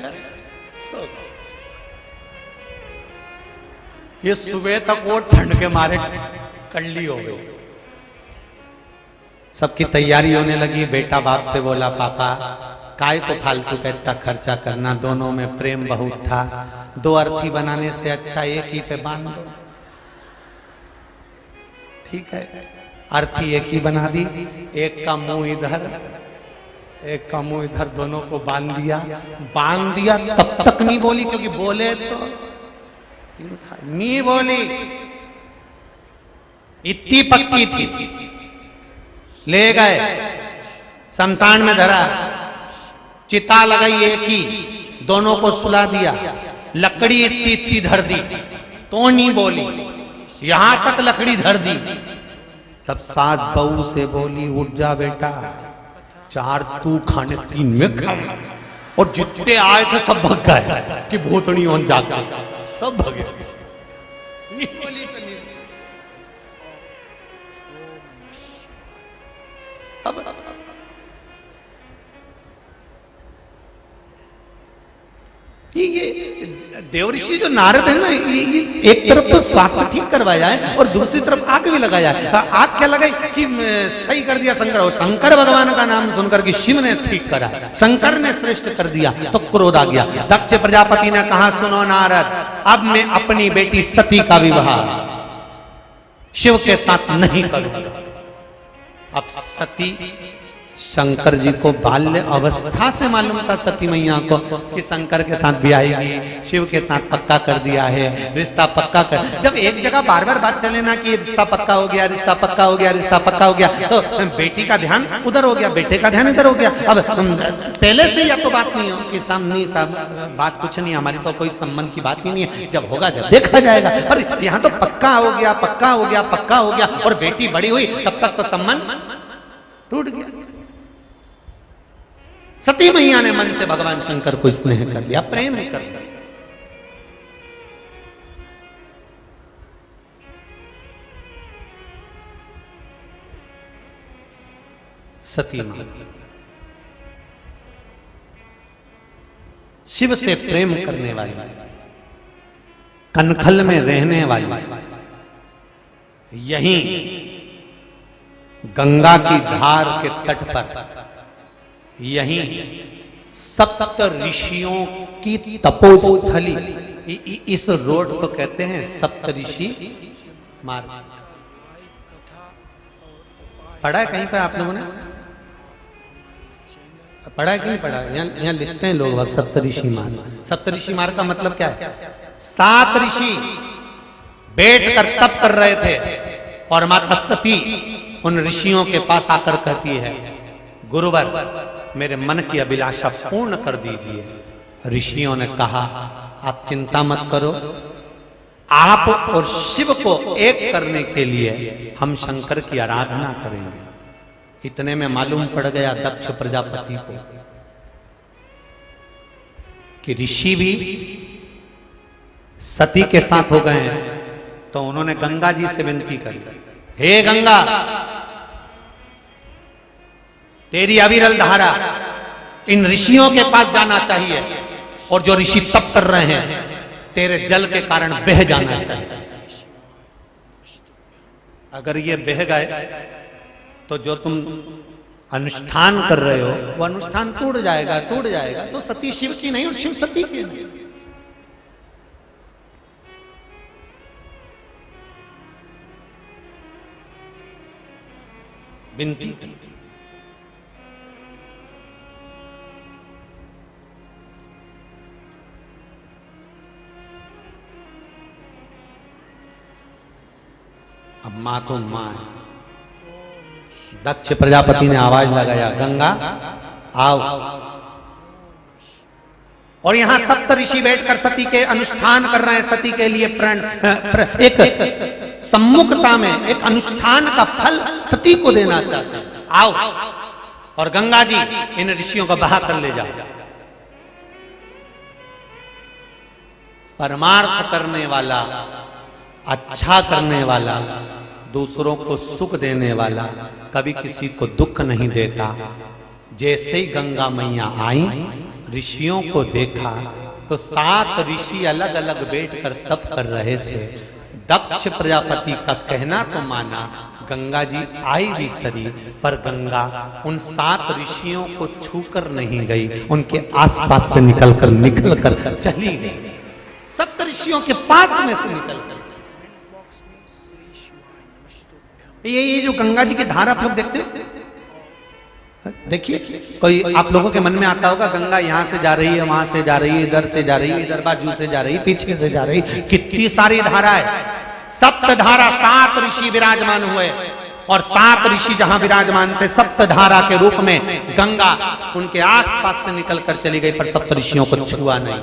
सो गए। ये सुबह तक वो ठंड के मारे कल्ली हो गई। सबकी तैयारी होने लगी। बेटा बाप से बोला, पापा काय को फालतू का इतना खर्चा करना, दोनों में प्रेम बहुत था, 2 अर्थी बनाने से अच्छा एक ही पे बांध दो। ठीक है, अर्थी एक ही बना दी, एक का मुंह इधर एक का मुंह इधर, दोनों को बांध दिया। तब तक नहीं बोली, क्योंकि बोले तो नहीं बोली, इतनी पक्की थी। ले गए, शमशान में धरा, चिता लगाई एक ही, दोनों को सुला दिया, लकड़ी इतनी धर दी, तो नहीं बोली, यहां तक लकड़ी धर दी। तब सास बहू से बोली, उठ जा बेटा, 4 तू खाने 3 में खा। और जितने आए थे सब भग गए कि भूतनी और जाकर सब भगे। नहीं बोली तो नहीं। अब ये देवऋषि जो नारद है ना, ये एक तरफ तो स्वास्थ्य ठीक करवाया है और दूसरी तरफ आग भी लगाया है। आग क्या लगाई कि सही कर दिया शंकर, और शंकर भगवान का नाम सुनकर के शिव ने ठीक करा, शंकर ने श्रेष्ठ कर दिया, तो क्रोध आ गया। दक्ष प्रजापति ने कहा, सुनो नारद, अब मैं अपनी बेटी सती का विवाह शिव के साथ नहीं करूंगा। अब सती, शंकर जी को बाल्य अवस्था से मालूम था सती मैया को कि शंकर के साथ भी आएगी, शिव के साथ पक्का कर दिया है, रिश्ता पक्का कर। जब एक जगह बार बार बात चले ना कि रिश्ता पक्का हो गया, रिश्ता पक्का हो गया, रिश्ता पक्का हो गया, तो बेटी का ध्यान उधर हो गया, बेटे का ध्यान इधर हो गया। अब पहले से या तो बात नहीं हो कि सामने साहब बात कुछ नहीं, हमारी तो कोई संबंध की बात ही नहीं है, जब होगा जब देखा जाएगा। पर यहाँ तो पक्का हो गया, पक्का हो गया, पक्का हो गया, और बेटी बड़ी हुई, तब तक तो संबंध टूट गया। सती मैया ने मन से भगवान शंकर को स्नेह कर लिया, प्रेम कर लिया। सती मां शिव से प्रेम करने वाली, कनखल में रहने वाली, यहीं गंगा की धार के तट पर, यहीं 7 ऋषियों की तपोस्थली, इस रोड को कहते हैं सप्तऋषि मार्ग। पढ़ा है कहीं पर आप लोगों ने? पढ़ा है कि नहीं पढ़ा? यहाँ लिखते हैं लोग सप्तऋषि मार्ग। सप्तऋषि मार्ग का मतलब क्या है? 7 ऋषि बैठकर तप कर रहे थे और माता सती उन ऋषियों के पास आकर कहती है, गुरुवर मेरे मन की अभिलाषा पूर्ण कर दीजिए। ऋषियों ने कहा, आप चिंता मत करो, आप और शिव को एक करने के लिए हम शंकर की आराधना करेंगे। इतने में मालूम पड़ गया दक्ष प्रजापति को कि ऋषि भी सती के साथ हो गए हैं, तो उन्होंने गंगा जी से विनती करी, हे गंगा, तेरी अविरल धारा इन ऋषियों के पास जाना चाहिए, और जो ऋषि तप कर रहे हैं तेरे जल के कारण बह जाना चाहिए। अगर ये बह गए तो जो तुम अनुष्ठान कर रहे हो वो अनुष्ठान टूट जाएगा। तो सती शिव की नहीं और शिव सती की नहीं। विनती की, अब मां तो मां है। दक्ष प्रजापति ने आवाज लगाया, गंगा आओ। और यहां 7 ऋषि बैठकर सती के अनुष्ठान कर रहे हैं, सती के लिए एक सम्मुखता में एक अनुष्ठान का फल सती को देना चाहते हैं। आओ और गंगा जी इन ऋषियों को बहा कर ले जाओ। परमार्थ करने वाला अच्छा करने वाला, दूसरों को सुख देने वाला, कभी किसी को दुख नहीं देता। जैसे ही गंगा मैया आई, ऋषियों को देखा तो 7 ऋषि अलग अलग बैठकर तप कर रहे थे। दक्ष प्रजापति का कहना तो माना, गंगा जी आई भी सरी, पर गंगा उन 7 ऋषियों को छूकर नहीं गई, उनके आसपास से निकलकर चली गई। 7 ऋषियों के पास में से निकलकर। बॉक्स में श्री शिवाय नमस्तुभ्यं। ये जो गंगा जी की धारा आप लोग देखते हो, देखिए कोई आप लोगों के मन में आता होगा, गंगा यहाँ से जा रही है, वहां से जा रही है, इधर से जा रही है, इधर बाजू से जा रही है, पीछे से जा रही है, कितनी सारी धारा है। 7 धारा, 7 ऋषि विराजमान हुए, और 7 ऋषि जहां विराजमान थे, 7 धारा के रूप में गंगा उनके आसपास से निकलकर चली गई, पर 7 ऋषियों को छुआ नहीं।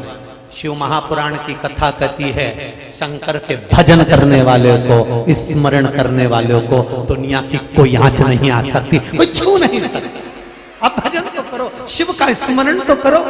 शिव महापुराण की कथा कहती है, शंकर के भजन करने वाले को, स्मरण करने वालों को दुनिया की कोई आंच नहीं आ सकती, कोई छू नहीं सकती। अब भजन तो करो, शिव का स्मरण तो करो।